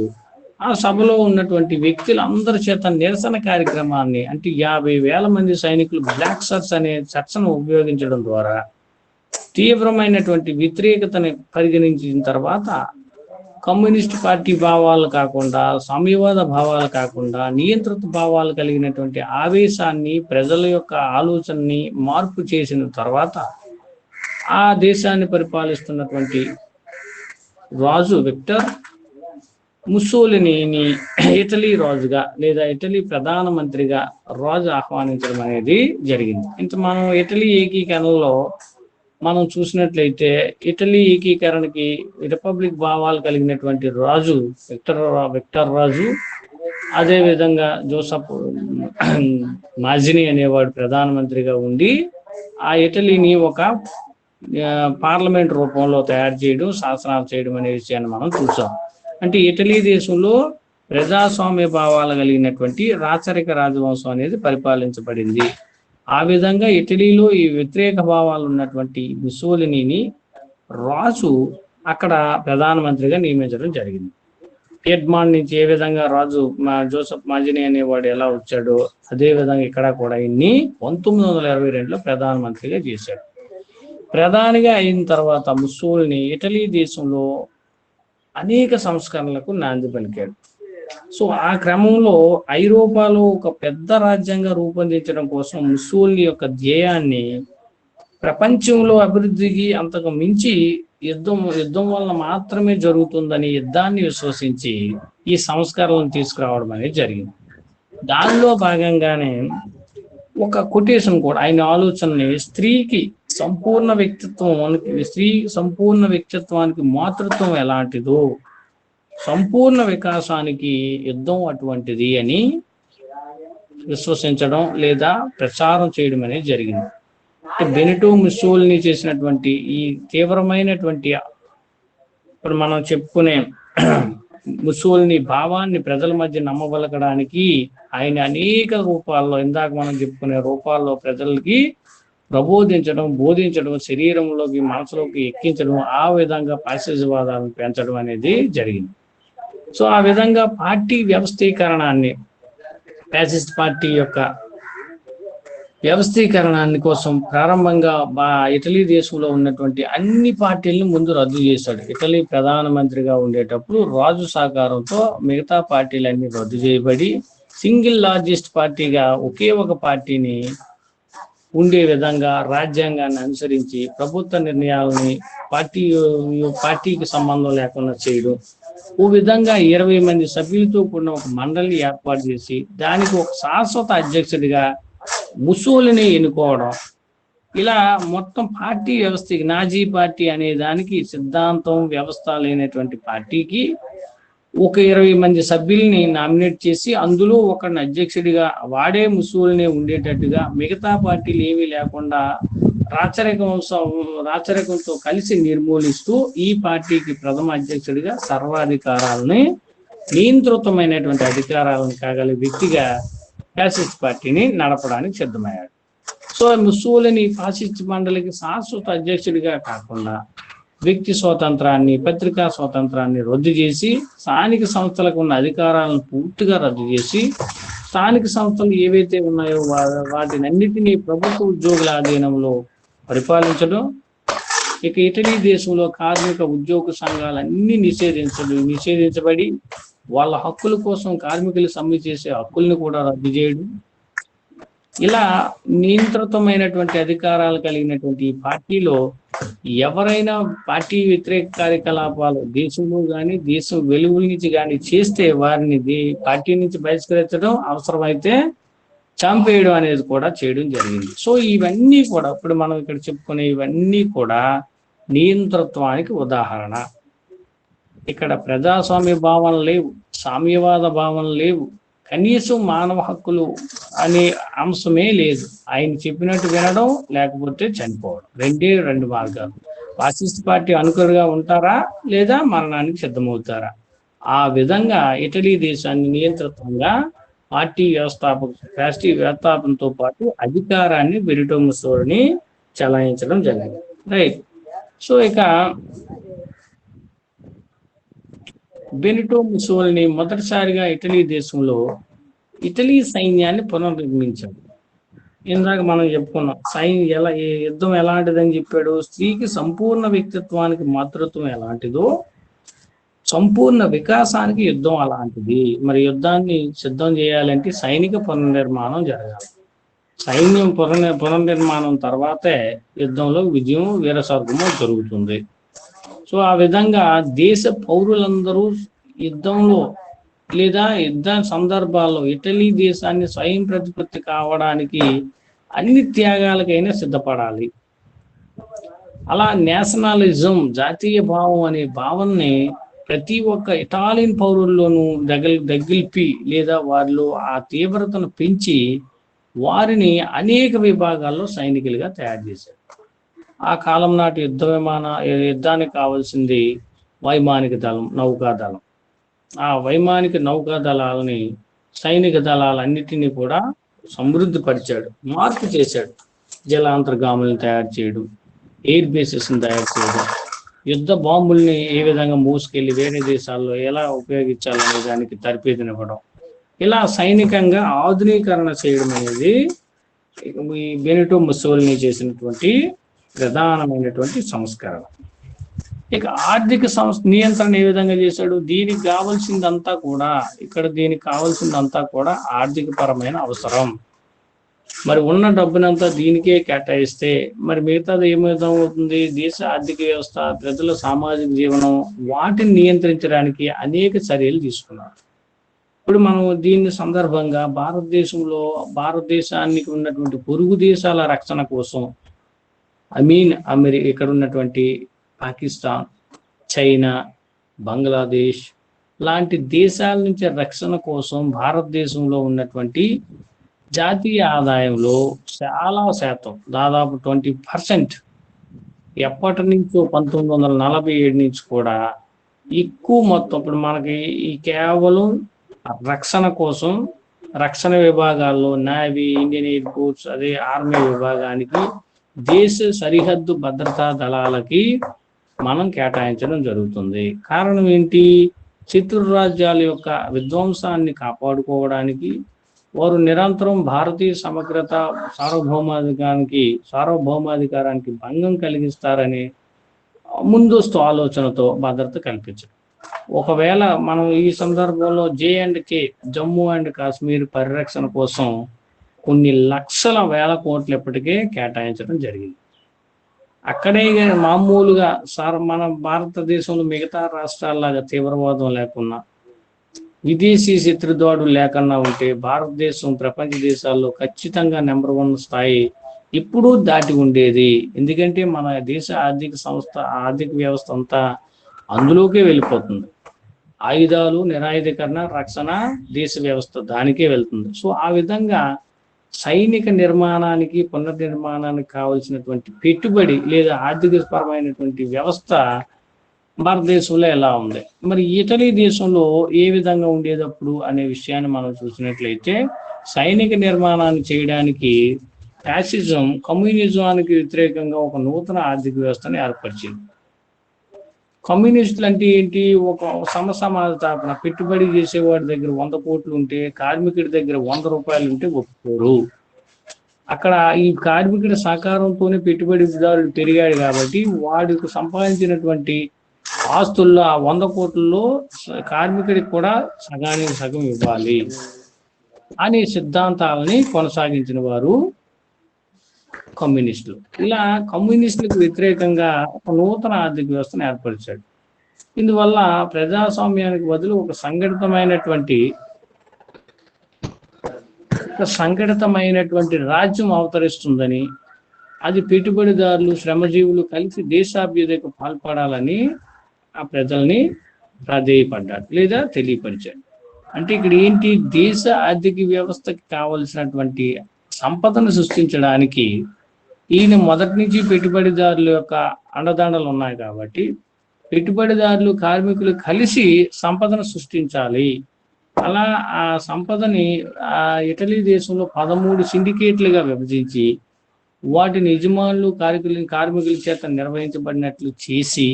ఆ సభలో ఉన్నటువంటి వ్యక్తులందరి చేత నిరసన కార్యక్రమాన్ని, అంటే 50,000 మంది సైనికులు బ్లాక్ షర్ట్స్ అనే చర్చను ఉపయోగించడం ద్వారా తీవ్రమైనటువంటి వ్యతిరేకతని పరిగణించిన తర్వాత, కమ్యూనిస్ట్ పార్టీ భావాలు కాకుండా, సామ్యవాద భావాలు కాకుండా, నియంత్రిత భావాలు కలిగినటువంటి ఆవేశాన్ని, ప్రజల యొక్క ఆలోచనని మార్పు చేసిన తర్వాత ఆ దేశాన్ని పరిపాలిస్తున్నటువంటి రాజు విక్టర్ ముస్సోలినీని ఇటలీ రాజుగా లేదా ఇటలీ ప్రధానమంత్రిగా రాజు ఆహ్వానించడం అనేది జరిగింది. ఇంత మనం ఇటలీ ఏకీకరణలో మనం చూసినట్లయితే, ఇటలీ ఏకీకరణకి రిపబ్లిక్ భావాలు కలిగినటువంటి రాజు విక్టర్ రాజు, అదేవిధంగా జోసెఫ్ మాజినీ అనేవాడు ప్రధానమంత్రిగా ఉండి ఆ ఇటలీని ఒక పార్లమెంట్ రూపంలో తయారు చేయడం, శాసనాలు చేయడం అనే విషయాన్ని మనం చూసాం. అంటే ఇటలీ దేశంలో ప్రజాస్వామ్య భావాలు కలిగినటువంటి రాచరిక రాజవంశం అనేది పరిపాలించబడింది. ఆ విధంగా ఇటలీలో ఈ వ్యతిరేక భావాలు ఉన్నటువంటి ముసోలినీని రాజు అక్కడ ప్రధానమంత్రిగా నియమించడం జరిగింది. పియడ్మాంట్ నుంచి ఏ విధంగా రాజు జోసెఫ్ మాజిని అనేవాడు ఎలా వచ్చాడో అదే విధంగా ఇక్కడ కూడా ఇన్ని 1922లో ప్రధానమంత్రిగా చేశాడు. ప్రధానిగా అయిన తర్వాత ముస్సోలిని ఇటలీ దేశంలో అనేక సంస్కరణలకు నాంది పలికాడు. సో ఆ క్రమంలో ఐరోపాలో ఒక పెద్ద రాజ్యంగా రూపొందించడం కోసం ముస్సోలిని యొక్క ధ్యేయాన్ని ప్రపంచంలో అభివృద్ధికి అంతకు మించి యుద్ధం వల్ల మాత్రమే జరుగుతుందని యుద్ధాన్ని విశ్వసించి ఈ సంస్కరణలను తీసుకురావడం అనేది జరిగింది. దానిలో భాగంగానే ఒక కొటేషన్ కూడా ఆయన ఆలోచనని స్త్రీ సంపూర్ణ వ్యక్తిత్వానికి మాతృత్వం ఎలాంటిదో సంపూర్ణ వికాసానికి యుద్ధం అటువంటిది అని విశ్వసించడం లేదా ప్రచారం చేయడం అనేది జరిగింది. బెనిటో ముస్సోలిని చేసినటువంటి ఈ తీవ్రమైనటువంటి ఇప్పుడు మనం చెప్పుకునే ముస్సోలిని భావాన్ని ప్రజల మధ్య నమ్మబలకడానికి ఆయన అనేక రూపాల్లో, ఇందాక మనం చెప్పుకునే రూపాల్లో ప్రజలకి బోధించడం, శరీరంలోకి మనసులోకి ఎక్కించడం, ఆ విధంగా ఫాసిజవాదాలను పెంచడం అనేది జరిగింది. సో ఆ విధంగా పార్టీ వ్యవస్థీకరణాన్ని, ఫ్యాసిస్ట్ పార్టీ యొక్క వ్యవస్థీకరణాన్ని కోసం ప్రారంభంగా ఇటలీ దేశంలో ఉన్నటువంటి అన్ని పార్టీలను ముందు రద్దు చేశాడు. ఇటలీ ప్రధానమంత్రిగా ఉండేటప్పుడు రాజు సహకారంతో మిగతా పార్టీలన్నీ రద్దు చేయబడి సింగిల్ లార్జెస్ట్ పార్టీగా ఒకే ఒక పార్టీని ఉండే విధంగా రాజ్యాంగాన్ని అనుసరించి ప్రభుత్వ నిర్ణయాలని పార్టీకి సంబంధం లేకుండా చేయడం, ఓ విధంగా 20 మంది సభ్యులతో కూడిన ఒక మండలి ఏర్పాటు చేసి దానికి ఒక శాశ్వత అధ్యక్షుడిగా ముసోలిని ఎన్నుకోవడం, ఇలా మొత్తం పార్టీ వ్యవస్థకి, నాజీ పార్టీ అనే దానికి సిద్ధాంతం వ్యవస్థ లేనటువంటి పార్టీకి ఒక 20 మంది సభ్యుల్ని నామినేట్ చేసి అందులో ఒకరిని అధ్యక్షుడిగా వాడే ముసోలిని ఉండేటట్టుగా మిగతా పార్టీలు ఏమీ లేకుండా రాచరికంతో కలిసి నిర్మూలిస్తూ ఈ పార్టీకి ప్రథమ అధ్యక్షుడిగా సర్వాధికారాలని, నియంత్రితమైనటువంటి అధికారాలను కాగల వ్యక్తిగా ఫ్యాసిస్ట్ పార్టీని నడపడానికి సిద్ధమయ్యాడు. సో ముస్సోలిని ఫాసిస్ట్ మండలికి శాశ్వత అధ్యక్షుడిగా కాకుండా వ్యక్తి స్వాతంత్రాన్ని, పత్రికా స్వాతంత్రాన్ని రద్దు చేసి స్థానిక సంస్థలకు ఉన్న అధికారాలను పూర్తిగా రద్దు చేసి స్థానిక సంస్థలు ఏవైతే ఉన్నాయో వాటినన్నిటినీ ప్రభుత్వ ఉద్యోగుల ఆధీనంలో పరిపాలించడం, ఇక ఇటలీ దేశంలో కార్మిక ఉద్యోగ సంఘాలన్నీ నిషేధించబడి వాళ్ళ హక్కుల కోసం కార్మికులు సమ్మె చేసే హక్కుల్ని కూడా రద్దు చేయడం, ఇలా నియంత్రితమైనటువంటి అధికారాలు కలిగినటువంటి ఈ పార్టీలో ఎవరైనా పార్టీ వ్యతిరేక కార్యకలాపాలు దేశంలో కానీ దేశం వెలుగుల నుంచి కానీ చేస్తే వారిని పార్టీ నుంచి బహిష్కరించడం, అవసరమైతే చంపేయడం అనేది కూడా చేయడం జరిగింది. సో ఇవన్నీ కూడా ఇప్పుడు మనం ఇక్కడ చెప్పుకునే ఇవన్నీ కూడా నియంతృత్వానికి ఉదాహరణ. ఇక్కడ ప్రజాస్వామ్య భావన లేవు, సామ్యవాద భావన లేవు, కనీసం మానవ హక్కులు అనే అంశమే లేదు. ఆయన చెప్పినట్టు వినడం లేకపోతే చనిపోవడం, రెండు మార్గాలు. ఫాసిస్ట్ పార్టీ అనుకరుగా ఉంటారా లేదా మరణానికి సిద్ధమవుతారా? ఆ విధంగా ఇటలీ దేశాన్ని నియంత్రితంగా పార్టీ వ్యవస్థాపనతో పాటు అధికారాన్ని బెనిటో ముస్సోలిని చలాయించడం జరిగింది. రైట్. సో ఇక బెనిటో ముస్సోలిని మొదటిసారిగా ఇటలీ దేశంలో ఇటలీ సైన్యాన్ని పునర్నిర్మించాడు. ఇందాక మనం చెప్పుకున్నాం యుద్ధం ఎలాంటిదని చెప్పాడు. స్త్రీకి సంపూర్ణ వ్యక్తిత్వానికి మాతృత్వం ఎలాంటిదో సంపూర్ణ వికాసానికి యుద్ధం అలాంటిది. మరి యుద్ధాన్ని సిద్ధం చేయాలంటే సైనిక పునర్నిర్మాణం జరగాలి. సైన్యం పునర్నిర్మాణం తర్వాతే యుద్ధంలో విజయం వీరస్వర్గము జరుగుతుంది. సో ఆ విధంగా దేశ పౌరులందరూ యుద్ధంలో లేదా యుద్ధ సందర్భాల్లో ఇటలీ దేశాన్ని స్వయం ప్రతిపత్తి కావడానికి అన్ని త్యాగాలకైనా సిద్ధపడాలి. అలా నేషనలిజం, జాతీయ భావం అనే భావనని ప్రతి ఒక్క ఇటాలియన్ పౌరుల్లోనూ దగిల్పి లేదా వారిలో ఆ తీవ్రతను పెంచి వారిని అనేక విభాగాల్లో సైనికులుగా తయారు చేశారు. ఆ కాలం నాటి యుద్ధానికి కావాల్సింది వైమానిక దళం, నౌకాదళం. ఆ వైమానిక నౌకా దళాలని, సైనిక దళాలన్నిటినీ కూడా సమృద్ధి పరిచాడు, మార్పు చేశాడు. జలాంతర్గాములను తయారు చేయడం, ఎయిర్ బేసెస్ని తయారు చేయడం, యుద్ధ బాంబుల్ని ఏ విధంగా మోసుకెళ్ళి వేరే దేశాల్లో ఎలా ఉపయోగించాలనే దానికి తర్ఫీదునివ్వడం, ఇలా సైనికంగా ఆధునీకరణ చేయడం అనేది ఈ బెనిటో ముస్సోలినీ చేసినటువంటి ప్రధానమైనటువంటి సంస్కరణ. ఇక ఆర్థిక నియంత్రణ ఏ విధంగా చేశాడు? దీనికి కావాల్సిందంతా కూడా ఆర్థిక పరమైన అవసరం. మరి ఉన్న డబ్బునంతా దీనికే కేటాయిస్తే మరి మిగతాది ఏమవుతుంది? దేశ ఆర్థిక వ్యవస్థ, ప్రజల సామాజిక జీవనం, వాటిని నియంత్రించడానికి అనేక చర్యలు తీసుకున్నారు. ఇప్పుడు మనం దీని సందర్భంగా భారతదేశానికి ఉన్నటువంటి పొరుగు దేశాల రక్షణ కోసం ఇక్కడ ఉన్నటువంటి పాకిస్తాన్, చైనా, బంగ్లాదేశ్ లాంటి దేశాల నుంచి రక్షణ కోసం భారతదేశంలో ఉన్నటువంటి జాతీయ ఆదాయంలో చాలా శాతం, దాదాపు 20% ఎప్పటి నుంచో 1947 నుంచి కూడా ఎక్కువ మొత్తం ఇప్పుడు మనకి ఈ కేవలం రక్షణ కోసం, రక్షణ విభాగాల్లో నేవీ, ఇండియన్ ఎయిర్ ఫోర్స్, అదే ఆర్మీ విభాగానికి, దేశ సరిహద్దు భద్రతా దళాలకి మనం కేటాయించడం జరుగుతుంది. కారణం ఏంటి? శత్రు రాజ్యాల యొక్క విధ్వంసాన్ని కాపాడుకోవడానికి, వారు నిరంతరం భారతీయ సమగ్రత, సార్వభౌమాధికారానికి భంగం కలిగిస్తారని ముందస్తు ఆలోచనతో భద్రత కల్పించడం. ఒకవేళ మనం ఈ సందర్భంలో J&K, జమ్మూ అండ్ కాశ్మీర్ పరిరక్షణ కోసం కొన్ని లక్షల వేల కోట్లు ఇప్పటికే కేటాయించడం జరిగింది. అక్కడే మామూలుగా మన భారతదేశంలో మిగతా రాష్ట్రాల్లాగా తీవ్రవాదం లేకున్నా, విదేశీ శత్రుదాడులు లేకుండా ఉంటే భారతదేశం ప్రపంచ దేశాల్లో ఖచ్చితంగా నెంబర్ 1 స్థాయి ఇప్పుడు దాటి ఉండేది. ఎందుకంటే మన దేశ ఆర్థిక వ్యవస్థ అంతా అందులోకే వెళ్ళిపోతుంది. ఆయుధాలు, నిరాయుధీకరణ, రక్షణ, దేశ వ్యవస్థ దానికే వెళ్తుంది. సో ఆ విధంగా సైనిక నిర్మాణానికి, పునర్నిర్మాణానికి కావలసినటువంటి పెట్టుబడి లేదా ఆర్థిక పరమైనటువంటి వ్యవస్థ భారతదేశంలో ఎలా ఉంది, మరి ఇటలీ దేశంలో ఏ విధంగా ఉండేటప్పుడు అనే విషయాన్ని మనం చూసినట్లయితే, సైనిక నిర్మాణాన్ని చేయడానికి ఫ్యాసిజం కమ్యూనిజానికి వ్యతిరేకంగా ఒక నూతన ఆర్థిక వ్యవస్థను ఏర్పరిచింది. కమ్యూనిస్టులు అంటే ఏంటి? ఒక సమసమాధాపన, పెట్టుబడి చేసేవాడి దగ్గర 100 కోట్లు ఉంటే కార్మికుడి దగ్గర 100 రూపాయలు ఉంటే ఒప్పుకోరు. అక్కడ ఈ కార్మికుడి సహకారంతోనే పెట్టుబడిదారుడు పెరిగాడు కాబట్టి వాడికి సంపాదించినటువంటి ఆస్తుల్లో ఆ 100 కోట్లలో కార్మికుడికి కూడా సగానికి సగం ఇవ్వాలి అనే సిద్ధాంతాలని కొనసాగించిన వారు కమ్యూనిస్టులు. ఇలా కమ్యూనిస్టులకు వ్యతిరేకంగా ఒక నూతన ఆర్థిక వ్యవస్థను ఏర్పరిచాడు. ఇందువల్ల ప్రజాస్వామ్యానికి బదులు ఒక సంఘటితమైనటువంటి రాజ్యం అవతరిస్తుందని, అది పెట్టుబడిదారులు, శ్రమజీవులు కలిసి దేశాభ్యుదయకు పాల్పడాలని ఆ ప్రజల్ని ప్రాధేయపడ్డాడు లేదా తెలియపరిచాడు. అంటే ఇక్కడ ఏంటి? దేశ ఆర్థిక వ్యవస్థకి కావలసినటువంటి సంపదను సృష్టించడానికి ఈయన మొదటి నుంచి పెట్టుబడిదారుల యొక్క అండదండలు ఉన్నాయి కాబట్టి పెట్టుబడిదారులు, కార్మికులు కలిసి సంపదను సృష్టించాలి. అలా ఆ సంపదని ఇటలీ దేశంలో 13 సిండికేట్లుగా విభజించి వాటిని యజమానులు, కార్మికుల చేత నిర్వహించబడినట్లు చేసి,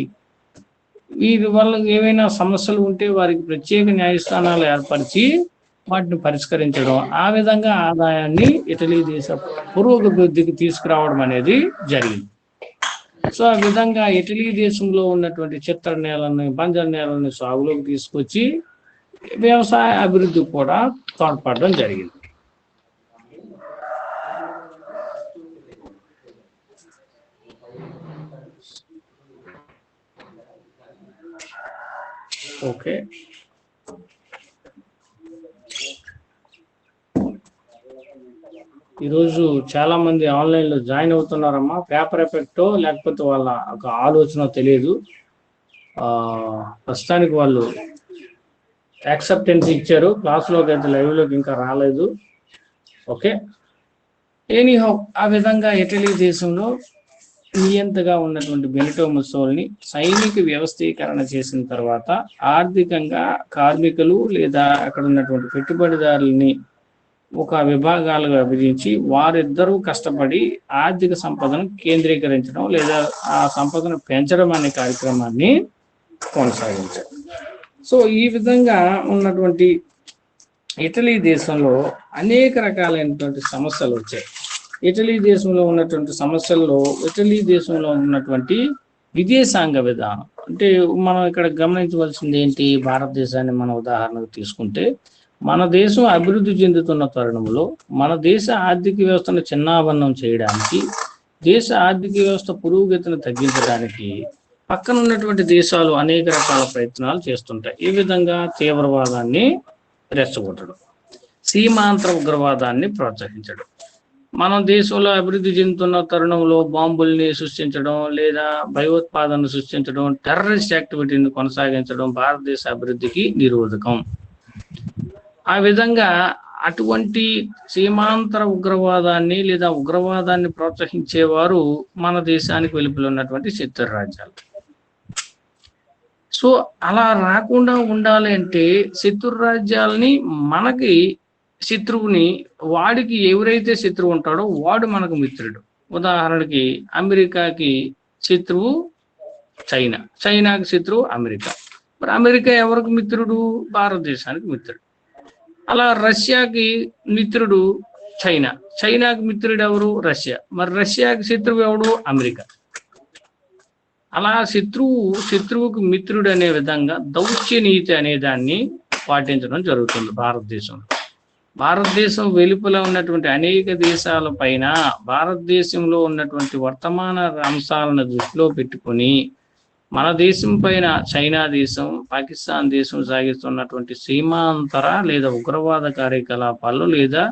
వీరి వల్ల ఏవైనా సమస్యలు ఉంటే వారికి ప్రత్యేక న్యాయస్థానాలు ఏర్పరిచి వాటిని పరిష్కరించడం, ఆ విధంగా ఆదాయాన్ని ఇటలీ దేశ పురోగతికి తీసుకురావడం అనేది జరిగింది. సో ఆ విధంగా ఇటలీ దేశంలో ఉన్నటువంటి చిత్తడి నేలని, బంజరు నేలని సాగులోకి తీసుకొచ్చి వ్యవసాయ అభివృద్ధి కూడా తోడ్పడడం జరిగింది. ఓకే, ఈరోజు చాలా మంది ఆన్లైన్లో జాయిన్ అవుతున్నారమ్మా. పేపర్ ఎఫెక్టో లేకపోతే వాళ్ళ ఒక ఆలోచన తెలియదు. ప్రస్తుతానికి వాళ్ళు యాక్సెప్టెన్స్ ఇచ్చారు, క్లాస్లోకి అయితే లైవ్లోకి ఇంకా రాలేదు. ఓకే, ఎనీహౌ ఆ విధంగా ఇటలీ దేశంలో నియంతగా ఉన్నటువంటి బెనిటో ముస్సోలిని సైనిక వ్యవస్థీకరణ చేసిన తర్వాత ఆర్థికంగా కార్మికులు లేదా అక్కడ ఉన్నటువంటి పెట్టుబడిదారులని ఒక విభాగాలుగా విభజించి వారిద్దరూ కష్టపడి ఆర్థిక సంపదను కేంద్రీకరించడం లేదా ఆ సంపదను పెంచడం అనే కార్యక్రమాన్ని కొనసాగించారు. సో ఈ విధంగా ఉన్నటువంటి ఇటలీ దేశంలో అనేక రకాలైనటువంటి సమస్యలు వచ్చాయి. ఇటలీ దేశంలో ఉన్నటువంటి సమస్యల్లో ఇటలీ దేశంలో ఉన్నటువంటి విదేశాంగ విధానం అంటే మనం ఇక్కడ గమనించవలసింది ఏంటి, భారతదేశాన్ని మనం ఉదాహరణకు తీసుకుంటే మన దేశం అభివృద్ధి చెందుతున్న తరుణంలో మన దేశ ఆర్థిక వ్యవస్థను చిన్నాభిన్నం చేయడానికి, దేశ ఆర్థిక వ్యవస్థ పురోగతిని తగ్గించడానికి పక్కన ఉన్నటువంటి దేశాలు అనేక రకాల ప్రయత్నాలు చేస్తుంటాయి. ఈ విధంగా తీవ్రవాదాన్ని రెచ్చగొట్టడం, సీమాంతర ఉగ్రవాదాన్ని ప్రోత్సహించడం, మనం దేశంలో అభివృద్ధి చెందుతున్న తరుణంలో బాంబుల్ని సృష్టించడం లేదా భయోత్పాదనను సృష్టించడం, టెర్రరిస్ట్ యాక్టివిటీని కొనసాగించడం భారతదేశ అభివృద్ధికి నిరోధకం. ఆ విధంగా అటువంటి సీమాంతర ఉగ్రవాదాన్ని లేదా ఉగ్రవాదాన్ని ప్రోత్సహించేవారు మన దేశానికి వెలుపల ఉన్నటువంటి శత్రు రాజ్యాలు. సో అలా రాకుండా ఉండాలి అంటే శత్రు రాజ్యాలని మనకి శత్రువుని వాడికి ఎవరైతే శత్రువు ఉంటాడో వాడు మనకు మిత్రుడు. ఉదాహరణకి అమెరికాకి శత్రువు చైనా, చైనాకి శత్రువు అమెరికా. మరి అమెరికా ఎవరికి మిత్రుడు? భారతదేశానికి మిత్రుడు. అలా రష్యాకి మిత్రుడు చైనా, చైనాకి మిత్రుడు ఎవరు? రష్యా. మరి రష్యాకి శత్రువు ఎవడు? అమెరికా. అలా శత్రువుకు మిత్రుడు అనే విధంగా దౌత్య నీతి అనే దాన్ని పాటించడం జరుగుతుంది భారతదేశంలో. భారతదేశం వెలుపల ఉన్నటువంటి అనేక దేశాల పైన భారతదేశంలో ఉన్నటువంటి వర్తమాన అంశాలను దృష్టిలో పెట్టుకొని మన దేశం పైన చైనా దేశం, పాకిస్తాన్ దేశం సాగిస్తున్నటువంటి సీమాంతర లేదా ఉగ్రవాద కార్యకలాపాలు లేదా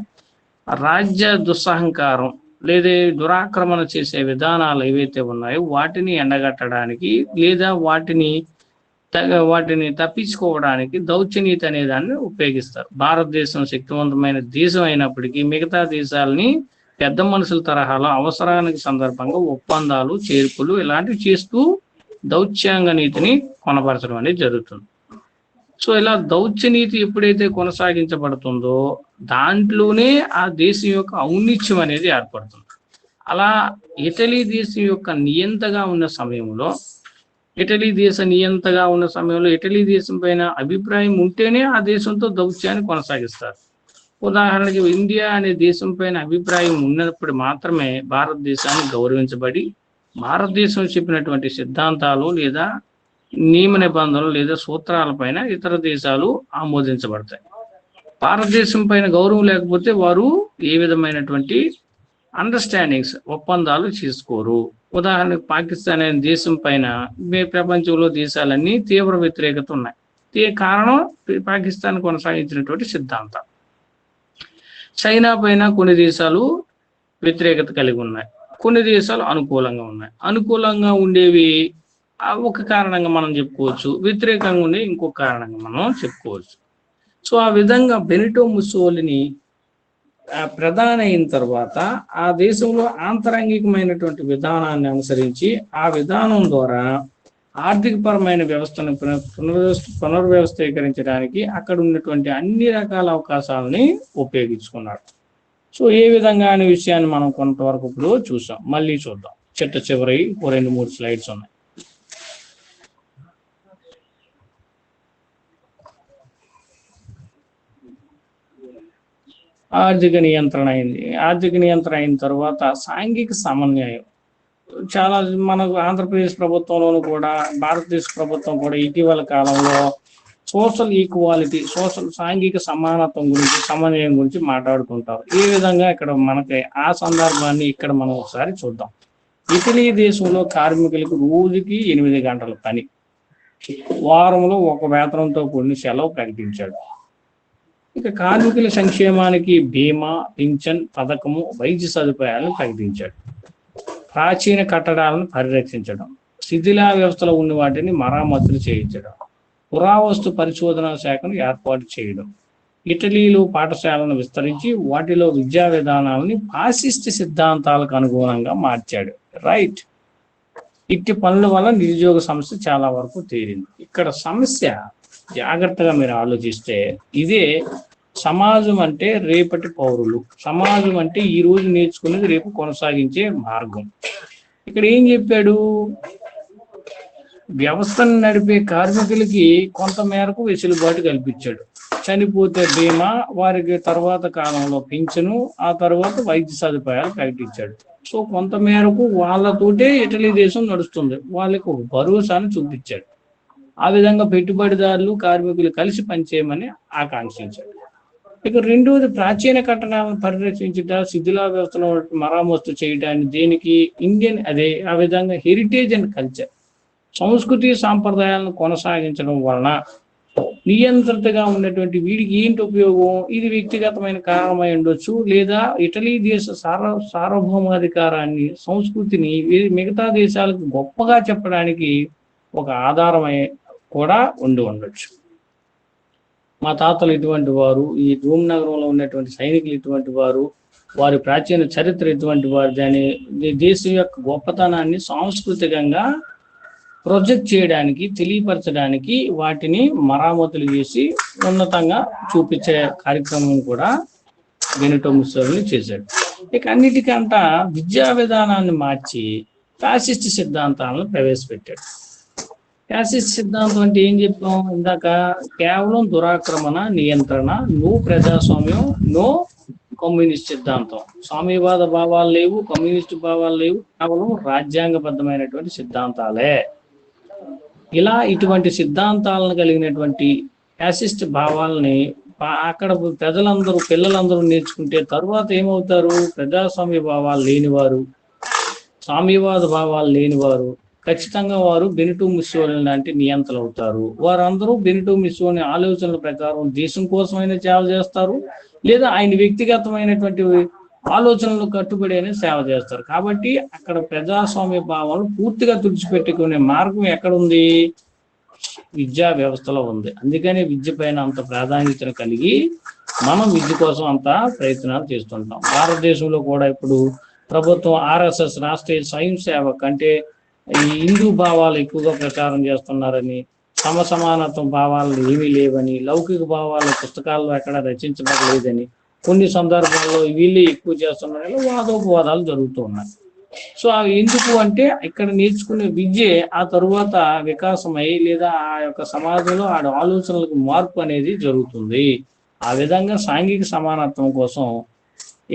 రాజ్య దుస్సహంకారం లేదా దురాక్రమణ చేసే విధానాలు ఏవైతే ఉన్నాయో వాటిని ఎండగట్టడానికి లేదా వాటిని తప్పించుకోవడానికి దౌత్యనీతి అనే దాన్ని ఉపయోగిస్తారు. భారతదేశం శక్తివంతమైన దేశం అయినప్పటికీ మిగతా దేశాలని పెద్ద మనుషుల తరహాలో అవసరానికి సందర్భంగా ఒప్పందాలు, చేర్పులు ఇలాంటివి చేస్తూ దౌత్యాంగ నీతిని కొనపరచడం అనేది జరుగుతుంది. సో ఇలా దౌత్య నీతి ఎప్పుడైతే కొనసాగించబడుతుందో దాంట్లోనే ఆ దేశం యొక్క ఔన్నిత్యం అనేది ఏర్పడుతుంది. అలా ఇటలీ దేశం యొక్క నియంతగా ఉన్న సమయంలో ఇటలీ దేశం పైన అభిప్రాయం ఉంటేనే ఆ దేశంతో దౌత్యాన్ని కొనసాగిస్తారు. ఉదాహరణకి ఇండియా అనే దేశం పైన అభిప్రాయం ఉన్నప్పుడు మాత్రమే భారతదేశాన్ని గౌరవించబడి భారతదేశం చెప్పినటువంటి సిద్ధాంతాలు లేదా నియమ నిబంధనలు లేదా సూత్రాల పైన ఇతర దేశాలు ఆమోదించబడతాయి. భారతదేశం పైన గౌరవం లేకపోతే వారు ఏ విధమైనటువంటి అండర్స్టాండింగ్స్, ఒప్పందాలు చేసుకోరు. ఉదాహరణకు పాకిస్తాన్ అనే దేశం పైన ప్రపంచంలో దేశాలన్నీ తీవ్ర వ్యతిరేకత ఉన్నాయి. కారణం పాకిస్తాన్ కొనసాగించినటువంటి సిద్ధాంతం. చైనా పైన కొన్ని దేశాలు వ్యతిరేకత కలిగి ఉన్నాయి, కొన్ని దేశాలు అనుకూలంగా ఉన్నాయి. అనుకూలంగా ఉండేవి ఒక కారణంగా మనం చెప్పుకోవచ్చు, వ్యతిరేకంగా ఉండే ఇంకొక కారణంగా మనం చెప్పుకోవచ్చు. సో ఆ విధంగా బెనిటో ముస్సోలిని ప్రధాని అయిన తర్వాత ఆ దేశంలో ఆంతరంగికమైనటువంటి విధానాన్ని అనుసరించి ఆ విధానం ద్వారా ఆర్థిక పరమైన వ్యవస్థను పునర్వ్యవస్థీకరించడానికి అక్కడ ఉన్నటువంటి అన్ని రకాల అవకాశాలని ఉపయోగించుకున్నాడు. సో ఏ విధంగా అనే విషయాన్ని మనం కొంతవరకు ఇప్పుడు చూసాం. మళ్ళీ చూద్దాం. చివరి 2-3 స్లైడ్స్ ఉన్నాయి. ఆర్థిక నియంత్రణ అయింది. ఆర్థిక నియంత్రణ అయిన తర్వాత సాంఘిక సమన్వయం చాలా మనకు ఆంధ్రప్రదేశ్ ప్రభుత్వంలోనూ కూడా భారతదేశ ప్రభుత్వం కూడా ఇటీవల కాలంలో సోషల్ ఈక్వాలిటీ, సాంఘిక సమానత్వం గురించి, సమన్వయం గురించి మాట్లాడుతుంటారు. ఈ విధంగా ఇక్కడ మనకి ఆ సందర్భాన్ని ఇక్కడ మనం ఒకసారి చూద్దాం. ఇటలీ దేశంలో కార్మికులకు రోజుకి 8 గంటల పని, వారంలో 1 వేతనంతో కూడిన సెలవు ప్రకటించాడు. ఇక కార్మికుల సంక్షేమానికి బీమా, పింఛన్ పథకము, వైద్య సదుపాయాలను ప్రకటించాడు. ప్రాచీన కట్టడాలను పరిరక్షించడం, శిథిలా వ్యవస్థలో ఉన్న వాటిని మరామతులు చేయించడం, పురావస్తు పరిశోధనా శాఖను ఏర్పాటు చేయడం, ఇటలీలో పాఠశాలను విస్తరించి వాటిలో విద్యా విధానాలని ఫాసిస్ట్ సిద్ధాంతాలకు అనుగుణంగా మార్చాడు. రైట్. ఇట్టి పనుల వల్ల నిరుద్యోగ సమస్య చాలా వరకు తీరింది. ఇక్కడ సమస్య జాగ్రత్తగా మీరు ఆలోచిస్తే, ఇదే సమాజం అంటే రేపటి పౌరులు, సమాజం అంటే ఈ రోజు నేర్చుకునేది రేపు కొనసాగించే మార్గం. ఇక్కడ ఏం చెప్పాడు, వ్యవస్థను నడిపే కార్మికులకి కొంత మేరకు వెసులుబాటు కల్పించాడు. చనిపోతే బీమా, వారికి తర్వాత కాలంలో పింఛను, ఆ తర్వాత వైద్య సదుపాయాలు ప్రకటించాడు. సో కొంత మేరకు వాళ్ళతోటే ఇటలీ దేశం నడుస్తుంది, వాళ్ళకి ఒక భరోసాను చూపించాడు. ఆ విధంగా పెట్టుబడిదారులు కార్మికులు కలిసి పనిచేయమని ఆకాంక్షించాడు. ఇక రెండోది, ప్రాచీన కట్టడాలను పరిరక్షించుట, శిథిలా వ్యవస్థలో మరామత్తు చేయడానికి, దేనికి ఇండియన్ ఆ విధంగా హెరిటేజ్ అండ్ కల్చర్, సంస్కృతి సాంప్రదాయాలను కొనసాగించడం వలన నియంత్రితగా ఉన్నటువంటి వీడికి ఏంటి ఉపయోగం, ఇది వ్యక్తిగతమైన కారణమై ఉండొచ్చు, లేదా ఇటలీ దేశ సార్వభౌమాధికారాన్ని, సంస్కృతిని మిగతా దేశాలకు గొప్పగా చెప్పడానికి ఒక ఆధారమై కూడా ఉండొచ్చు. మా తాతలు ఇటువంటి వారు, ఈ రోమ్ నగరంలో ఉన్నటువంటి సైనికులు ఇటువంటి వారు, వారి ప్రాచీన చరిత్ర ఇటువంటి వారు, దాని దేశం యొక్క గొప్పతనాన్ని సాంస్కృతికంగా ప్రొజెక్ట్ చేయడానికి, తెలియపరచడానికి వాటిని మరామతులు చేసి ఉన్నతంగా చూపించే కార్యక్రమం కూడా బెనిటో ముస్సోలిని చేశాడు. ఇక అన్నిటికంట విద్యా విధానాన్ని మార్చి ఫ్యాసిస్ట్ సిద్ధాంతాలను ప్రవేశపెట్టాడు. ఫ్యాసిస్ట్ సిద్ధాంతం అంటే ఏం చెప్పాం ఇందాక, కేవలం దురాక్రమణ, నియంత్రణ, నో ప్రజాస్వామ్యం, నో కమ్యూనిస్ట్ సిద్ధాంతం. సామ్యవాద భావాలు లేవు, కమ్యూనిస్ట్ భావాలు లేవు, కేవలం రాజ్యాంగబద్ధమైనటువంటి సిద్ధాంతాలే. ఇలా ఇటువంటి సిద్ధాంతాలను కలిగినటువంటి ఫ్యాసిస్ట్ భావాలని అక్కడ ప్రజలందరూ, పిల్లలందరూ నేర్చుకుంటే తరువాత ఏమవుతారు, ప్రజాస్వామ్య భావాలు లేనివారు, సామ్యవాద భావాలు లేనివారు ఖచ్చితంగా వారు బెనిటో ముస్సోలిని లాంటి నియంతలు అవుతారు. వారందరూ బెనిటో ముస్సోలిని ఆలోచనల ప్రకారం దేశం కోసమైనా సేవ చేస్తారు, లేదా ఆయన వ్యక్తిగతమైనటువంటి ఆలోచనలు కట్టుబడి అనే సేవ చేస్తారు. కాబట్టి అక్కడ ప్రజాస్వామ్య భావాలు పూర్తిగా తుడిచిపెట్టుకునే మార్గం ఎక్కడుంది, విద్యా వ్యవస్థలో ఉంది. అందుకని విద్య పైన అంత ప్రాధాన్యతను కలిగి మనం విద్య కోసం అంత ప్రయత్నాలు చేస్తుంటాం. భారతదేశంలో కూడా ఇప్పుడు ప్రభుత్వం RSS, రాష్ట్రీయ స్వయం సేవక్, అంటే ఈ హిందూ భావాలు ఎక్కువగా ప్రచారం చేస్తున్నారని, సమానత్వం భావాలు ఏమీ లేవని, లౌకిక భావాల పుస్తకాల్లో ఎక్కడ రచించబడలేదని, కొన్ని సందర్భాల్లో వీళ్ళే ఎక్కువ చేస్తున్నారని వాదోపవాదాలు జరుగుతూ ఉన్నాయి. సో అవి ఎందుకు అంటే, ఇక్కడ నేర్చుకునే విద్యే ఆ తరువాత వికాసమై, లేదా ఆ యొక్క సమాజంలో ఆ ఆలోచనలకు మార్పు అనేది జరుగుతుంది. ఆ విధంగా సాంఘిక సమానత్వం కోసం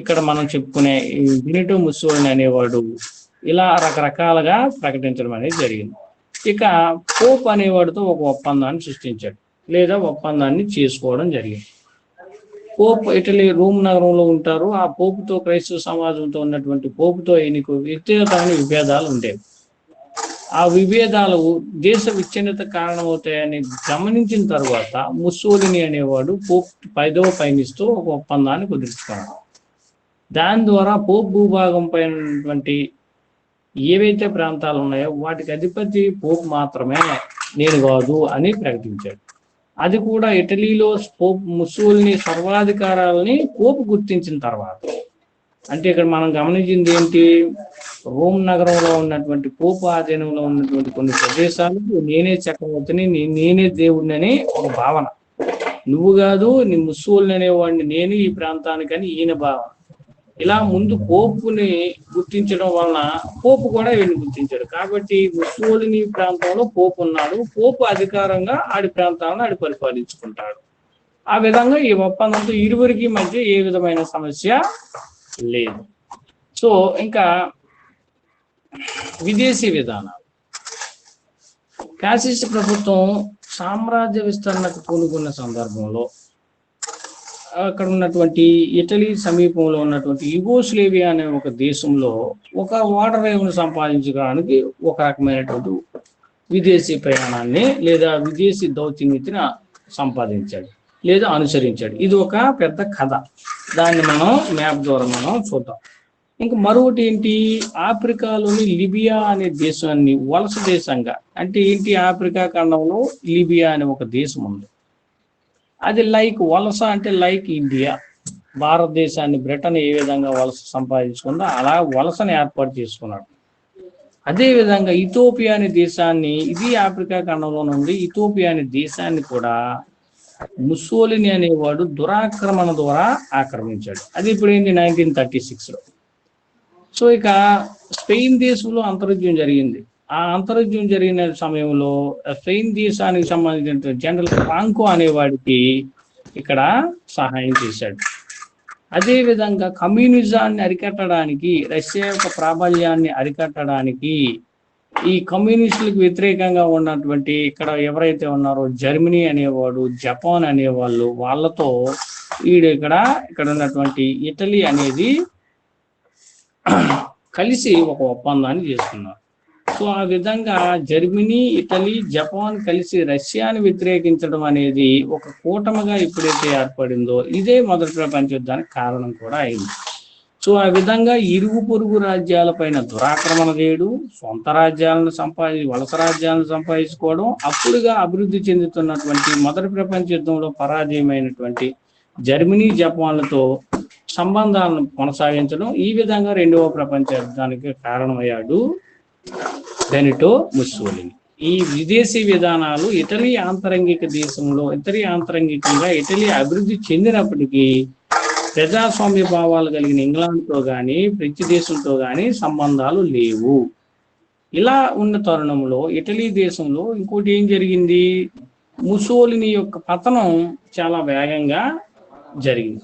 ఇక్కడ మనం చెప్పుకునే ఈ బెనిటో ముస్సోలిని అనేవాడు ఇలా రకరకాలుగా ప్రకటించడం అనేది జరిగింది. ఇక పోప్ అనేవాడితో ఒక ఒప్పందాన్ని సృష్టించాడు, లేదా ఒప్పందాన్ని చేసుకోవడం జరిగింది. పోప్ ఇటలీ రోమ్ నగరంలో ఉంటారు. ఆ పోపుతో, క్రైస్తవ సమాజంతో ఉన్నటువంటి పోపుతో ఎన్నికో వ్యక్తిగతమైన విభేదాలు ఉండేవి. ఆ విభేదాలు దేశ విచ్ఛిన్నత కారణమవుతాయని గమనించిన తర్వాత ముస్సోలిని అనేవాడు పోప్ పైనిస్తూ ఒక ఒప్పందాన్ని కుదుర్చుకున్నాడు. దాని ద్వారా పోప్ భూభాగం పైనటువంటి ఏవైతే ప్రాంతాలు ఉన్నాయో వాటికి అధిపతి పోప్ మాత్రమే, నేను కాదు అని ప్రకటించాడు. అది కూడా ఇటలీలో పోప్ ముస్సోలిని సర్వాధికారాలని పోప్ గుర్తించిన తర్వాత. అంటే ఇక్కడ మనం గమనించింది ఏంటి, రోమ్ నగరంలో ఉన్నటువంటి పోప్ ఆధీనంలో ఉన్నటువంటి కొన్ని ప్రదేశాలకు నేనే చక్రవర్తిని, నేనే దేవుడిని అనే ఒక భావన. నువ్వు కాదు, నీ ముస్సోలిని అనేవాడిని నేను ఈ ప్రాంతానికని ఈయన భావన. ఇలా ముందు పోపుని గుర్తించడం వలన పోపు కూడా వీడిని గుర్తించాడు. కాబట్టి ముస్సోలిని ప్రాంతంలో పోపు ఉన్నాడు, పోపు అధికారంగా ఆడి ప్రాంతాలను ఆడి పరిపాలించుకుంటాడు. ఆ విధంగా ఈ ఒప్పందంతో ఇరువురికి మధ్య ఏ విధమైన సమస్య లేదు. సో ఇంకా విదేశీ విధానాలు. ఫ్యాసిస్ట్ ప్రభుత్వం సామ్రాజ్య విస్తరణకు పూనుకున్న సందర్భంలో అక్కడ ఉన్నటువంటి ఇటలీ సమీపంలో ఉన్నటువంటి యుగోస్లేవియా అనే ఒక దేశంలో ఒక ఓడర్ రేవును సంపాదించుకోవడానికి ఒక రకమైనటువంటి విదేశీ ప్రయాణాన్ని లేదా విదేశీ దౌత్యనీతిని సంపాదించాడు లేదా అనుసరించాడు. ఇది ఒక పెద్ద కథ, దాన్ని మనం మ్యాప్ ద్వారా మనం చూద్దాం. ఇంకా మరొకటి ఏంటి, ఆఫ్రికాలోని లిబియా అనే దేశాన్ని వలస దేశంగా, అంటే ఏంటి, ఆఫ్రికా ఖండంలో లిబియా అనే ఒక దేశం ఉంది. అది లైక్ వలస, అంటే లైక్ ఇండియా, భారతదేశాన్ని బ్రిటన్ ఏ విధంగా వలస సంపాదించుకుందో అలా వలసను ఏర్పాటు చేసుకున్నాడు. అదే విధంగా ఇథియోపియా అనే దేశాన్ని, ఇది ఆఫ్రికా ఖండంలోనే ఉంది, ఇథియోపియా అనే దేశాన్ని కూడా ముస్సోలిని అనేవాడు దురాక్రమణ ద్వారా ఆక్రమించాడు. అది ఇప్పుడు ఏంటి 1936లో. సో ఇక స్పెయిన్ దేశంలో అంతర్యుద్ధం జరిగింది. ఆ అంతర్యుద్ధం జరిగిన సమయంలో స్పెయిన్ దేశానికి సంబంధించిన జనరల్ ఫ్రాంకో అనేవాడికి ఇక్కడ సహాయం చేశాడు. అదే విధంగా కమ్యూనిజాన్ని అరికట్టడానికి, రష్యా యొక్క ప్రాబల్యాన్ని అరికట్టడానికి, ఈ కమ్యూనిస్టులకు వ్యతిరేకంగా ఉన్నటువంటి ఇక్కడ ఎవరైతే ఉన్నారో జర్మనీ అనేవాడు, జపాన్ అనేవాళ్ళు, వాళ్ళతో ఇక్కడ ఉన్నటువంటి ఇటలీ అనేది కలిసి ఒక ఒప్పందాన్ని చేసుకున్నారు. సో ఆ విధంగా జర్మనీ, ఇటలీ, జపాన్ కలిసి రష్యాని వ్యతిరేకించడం అనేది ఒక కూటమిగా ఎప్పుడైతే ఏర్పడిందో ఇదే మొదటి ప్రపంచ యుద్ధానికి కారణం కూడా అయింది. సో ఆ విధంగా ఇరుగు పొరుగు రాజ్యాలపైన దురాక్రమణ చేయడం, సొంత రాజ్యాలను వలస రాజ్యాలను సంపాదించుకోవడం, అప్పుడుగా అభివృద్ధి చెందుతున్నటువంటి మొదటి ప్రపంచ యుద్ధంలో పరాజయమైనటువంటి జర్మనీ, జపాన్లతో సంబంధాలను కొనసాగించడం, ఈ విధంగా రెండవ ప్రపంచ యుద్ధానికి కారణమయ్యాడు బెనిటో ముస్సోలిని. ఈ విదేశీ విధానాలు ఇటలీ ఆంతరంగికంగా ఇటలీ అభివృద్ధి చెందినప్పటికీ ప్రజాస్వామ్య భావాలు కలిగిన ఇంగ్లాండ్తో కానీ, ఫ్రెంచ్ దేశంతో కానీ సంబంధాలు లేవు. ఇలా ఉన్న తరుణంలో ఇటలీ దేశంలో ఇంకోటి ఏం జరిగింది, ముస్సోలిని యొక్క పతనం చాలా వేగంగా జరిగింది.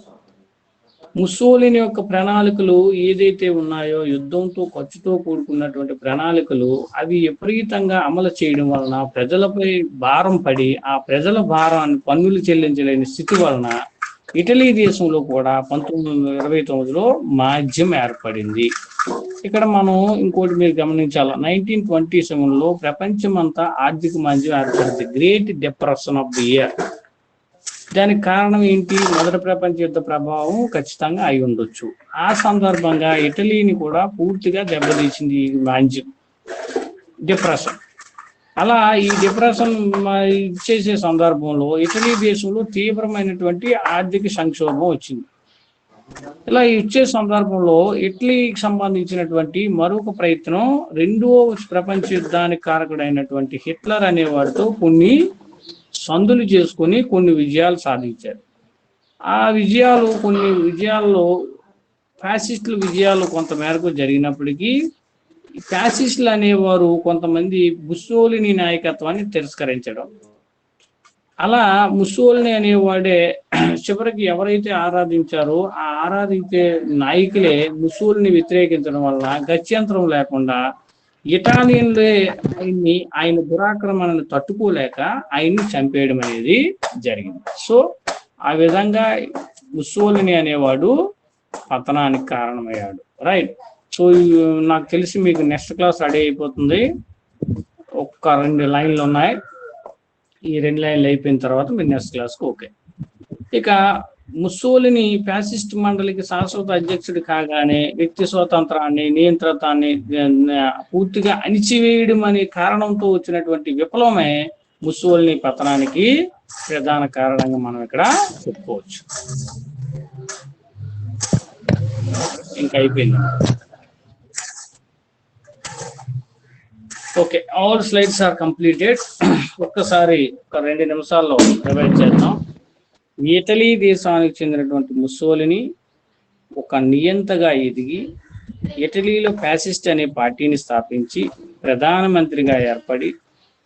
ముస్సోలిని యొక్క ప్రణాళికలు ఏదైతే ఉన్నాయో, యుద్ధంతో ఖర్చుతో కూడుకున్నటువంటి ప్రణాళికలు, అవి విపరీతంగా అమలు చేయడం వలన ప్రజలపై భారం పడి, ఆ ప్రజల భారాన్ని పన్నులు చెల్లించలేని స్థితి వలన ఇటలీ దేశంలో కూడా 1929లో మాధ్యం ఏర్పడింది. ఇక్కడ మనం ఇంకోటి మీరు గమనించాలి, 1927లో ప్రపంచమంతా ఆర్థిక మాంద్యం ఏర్పడింది, great depression of the year. దానికి కారణం ఏంటి, మొదటి ప్రపంచ యుద్ధ ప్రభావం ఖచ్చితంగా అయి ఉండొచ్చు. ఆ సందర్భంగా ఇటలీని కూడా పూర్తిగా దెబ్బతీసింది ఈ మాంద్యం, డిప్రెషన్. అలా ఈ డిప్రెషన్ చేసే సందర్భంలో ఇటలీ దేశంలో తీవ్రమైనటువంటి ఆర్థిక సంక్షోభం వచ్చింది. ఇలా ఇచ్చే సందర్భంలో ఇటలీకి సంబంధించినటువంటి మరొక ప్రయత్నం, రెండవ ప్రపంచ యుద్ధానికి కారకుడైనటువంటి హిట్లర్ అనేవాడితో కొన్ని సందులు చేసుకుని కొన్ని విజయాలు సాధించారు. ఆ కొన్ని విజయాల్లో ఫ్యాసిస్టుల విజయాలు కొంతమేరకు జరిగినప్పటికీ ఫ్యాసిస్టులు అనేవారు కొంతమంది ముస్సోలిని నాయకత్వాన్ని తిరస్కరించడం, అలా ముస్సోలిని అనేవాడే చివరికి ఎవరైతే ఆరాధించారో ఆ ఆరాధించే నాయకులే ముస్సోలిని వ్యతిరేకించడం వల్ల గత్యంతరం లేకుండా ఇటాలియన్లే ఆయన దురాక్రమణను తట్టుకోలేక ఆయన్ని చంపేయడం అనేది జరిగింది. సో ఆ విధంగా ముస్సోలిని అనేవాడు పతనానికి కారణమయ్యాడు. రైట్. సో నాకు తెలిసి మీకు నెక్స్ట్ క్లాస్ రెడీ అయిపోతుంది. ఒక్క 2 లైన్లు ఉన్నాయి, ఈ 2 లైన్లు అయిపోయిన తర్వాత మీరు నెక్స్ట్ క్లాస్కి ఓకే. ఇక ముస్సోలిని ఫ్యాసిస్ట్ మండలికి శాశ్వత అధ్యక్షుడు కాగానే వ్యక్తి స్వాతంత్రాన్ని, నియంత్రణాన్ని పూర్తిగా అణిచివేయడం అనే కారణంతో వచ్చినటువంటి విప్లవమే ముస్సోలిని పతనానికి ప్రధాన కారణంగా మనం ఇక్కడ చెప్పుకోవచ్చు. ఇంకా అయిపోయింది. Okay, all slides are completed. ఒక్కసారి ఒక 2 నిమిషాల్లో రివైజ్ చేద్దాం. ఇటలీ దేశానికి చెందినటువంటి ముస్సోలిని ఒక నియంతగా ఎదిగి ఇటలీలో ఫ్యాసిస్ట్ అనే పార్టీని స్థాపించి ప్రధానమంత్రిగా ఏర్పడి,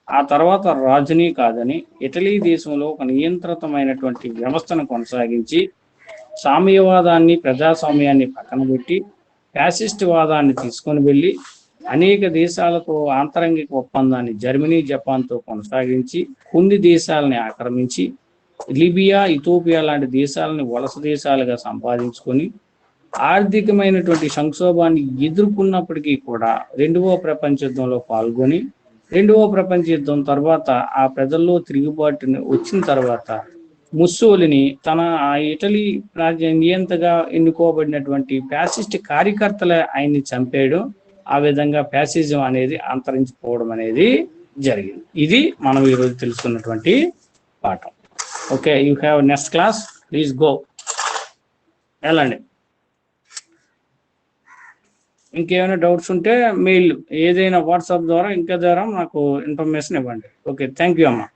ఆ తర్వాత రాజుని కాదని ఇటలీ దేశంలో ఒక నియంత్రితమైనటువంటి వ్యవస్థను కొనసాగించి సామ్యవాదాన్ని, ప్రజాస్వామ్యాన్ని పక్కన పెట్టి ఫ్యాసిస్ట్ వాదాన్ని తీసుకొని వెళ్ళి అనేక దేశాలతో ఆంతరంగిక ఒప్పందాన్ని జర్మనీ, జపాన్తో కొనసాగించి కొన్ని దేశాలని ఆక్రమించి లిబియా, ఇథియోపియా లాంటి దేశాలని వలస దేశాలుగా సంపాదించుకొని ఆర్థికమైనటువంటి సంక్షోభాన్ని ఎదుర్కొన్నప్పటికీ కూడా రెండవ ప్రపంచ యుద్ధంలో పాల్గొని, రెండవ ప్రపంచ యుద్ధం తర్వాత ఆ ప్రజల్లో తిరుగుబాటుని వచ్చిన తర్వాత ముస్సోలిని తన ఆ ఇటలీ నియంతగా ఎన్నుకోబడినటువంటి ఫ్యాసిస్ట్ కార్యకర్తల ఆయన్ని చంపేయడం, ఆ విధంగా ఫ్యాసిజం అనేది అంతరించిపోవడం అనేది జరిగింది. ఇది మనం ఈరోజు తెలుసుకున్నటువంటి పాఠం. Okay, you have next class, please go. వెళ్ళండి. ఇంకేమైనా డౌట్స్ ఉంటే మెయిల్ ఏదైనా వాట్సాప్ ద్వారా ఇంకా ద్వారా నాకు ఇన్ఫర్మేషన్ ఇవ్వండి. ఓకే, థ్యాంక్ యూ అమ్మా.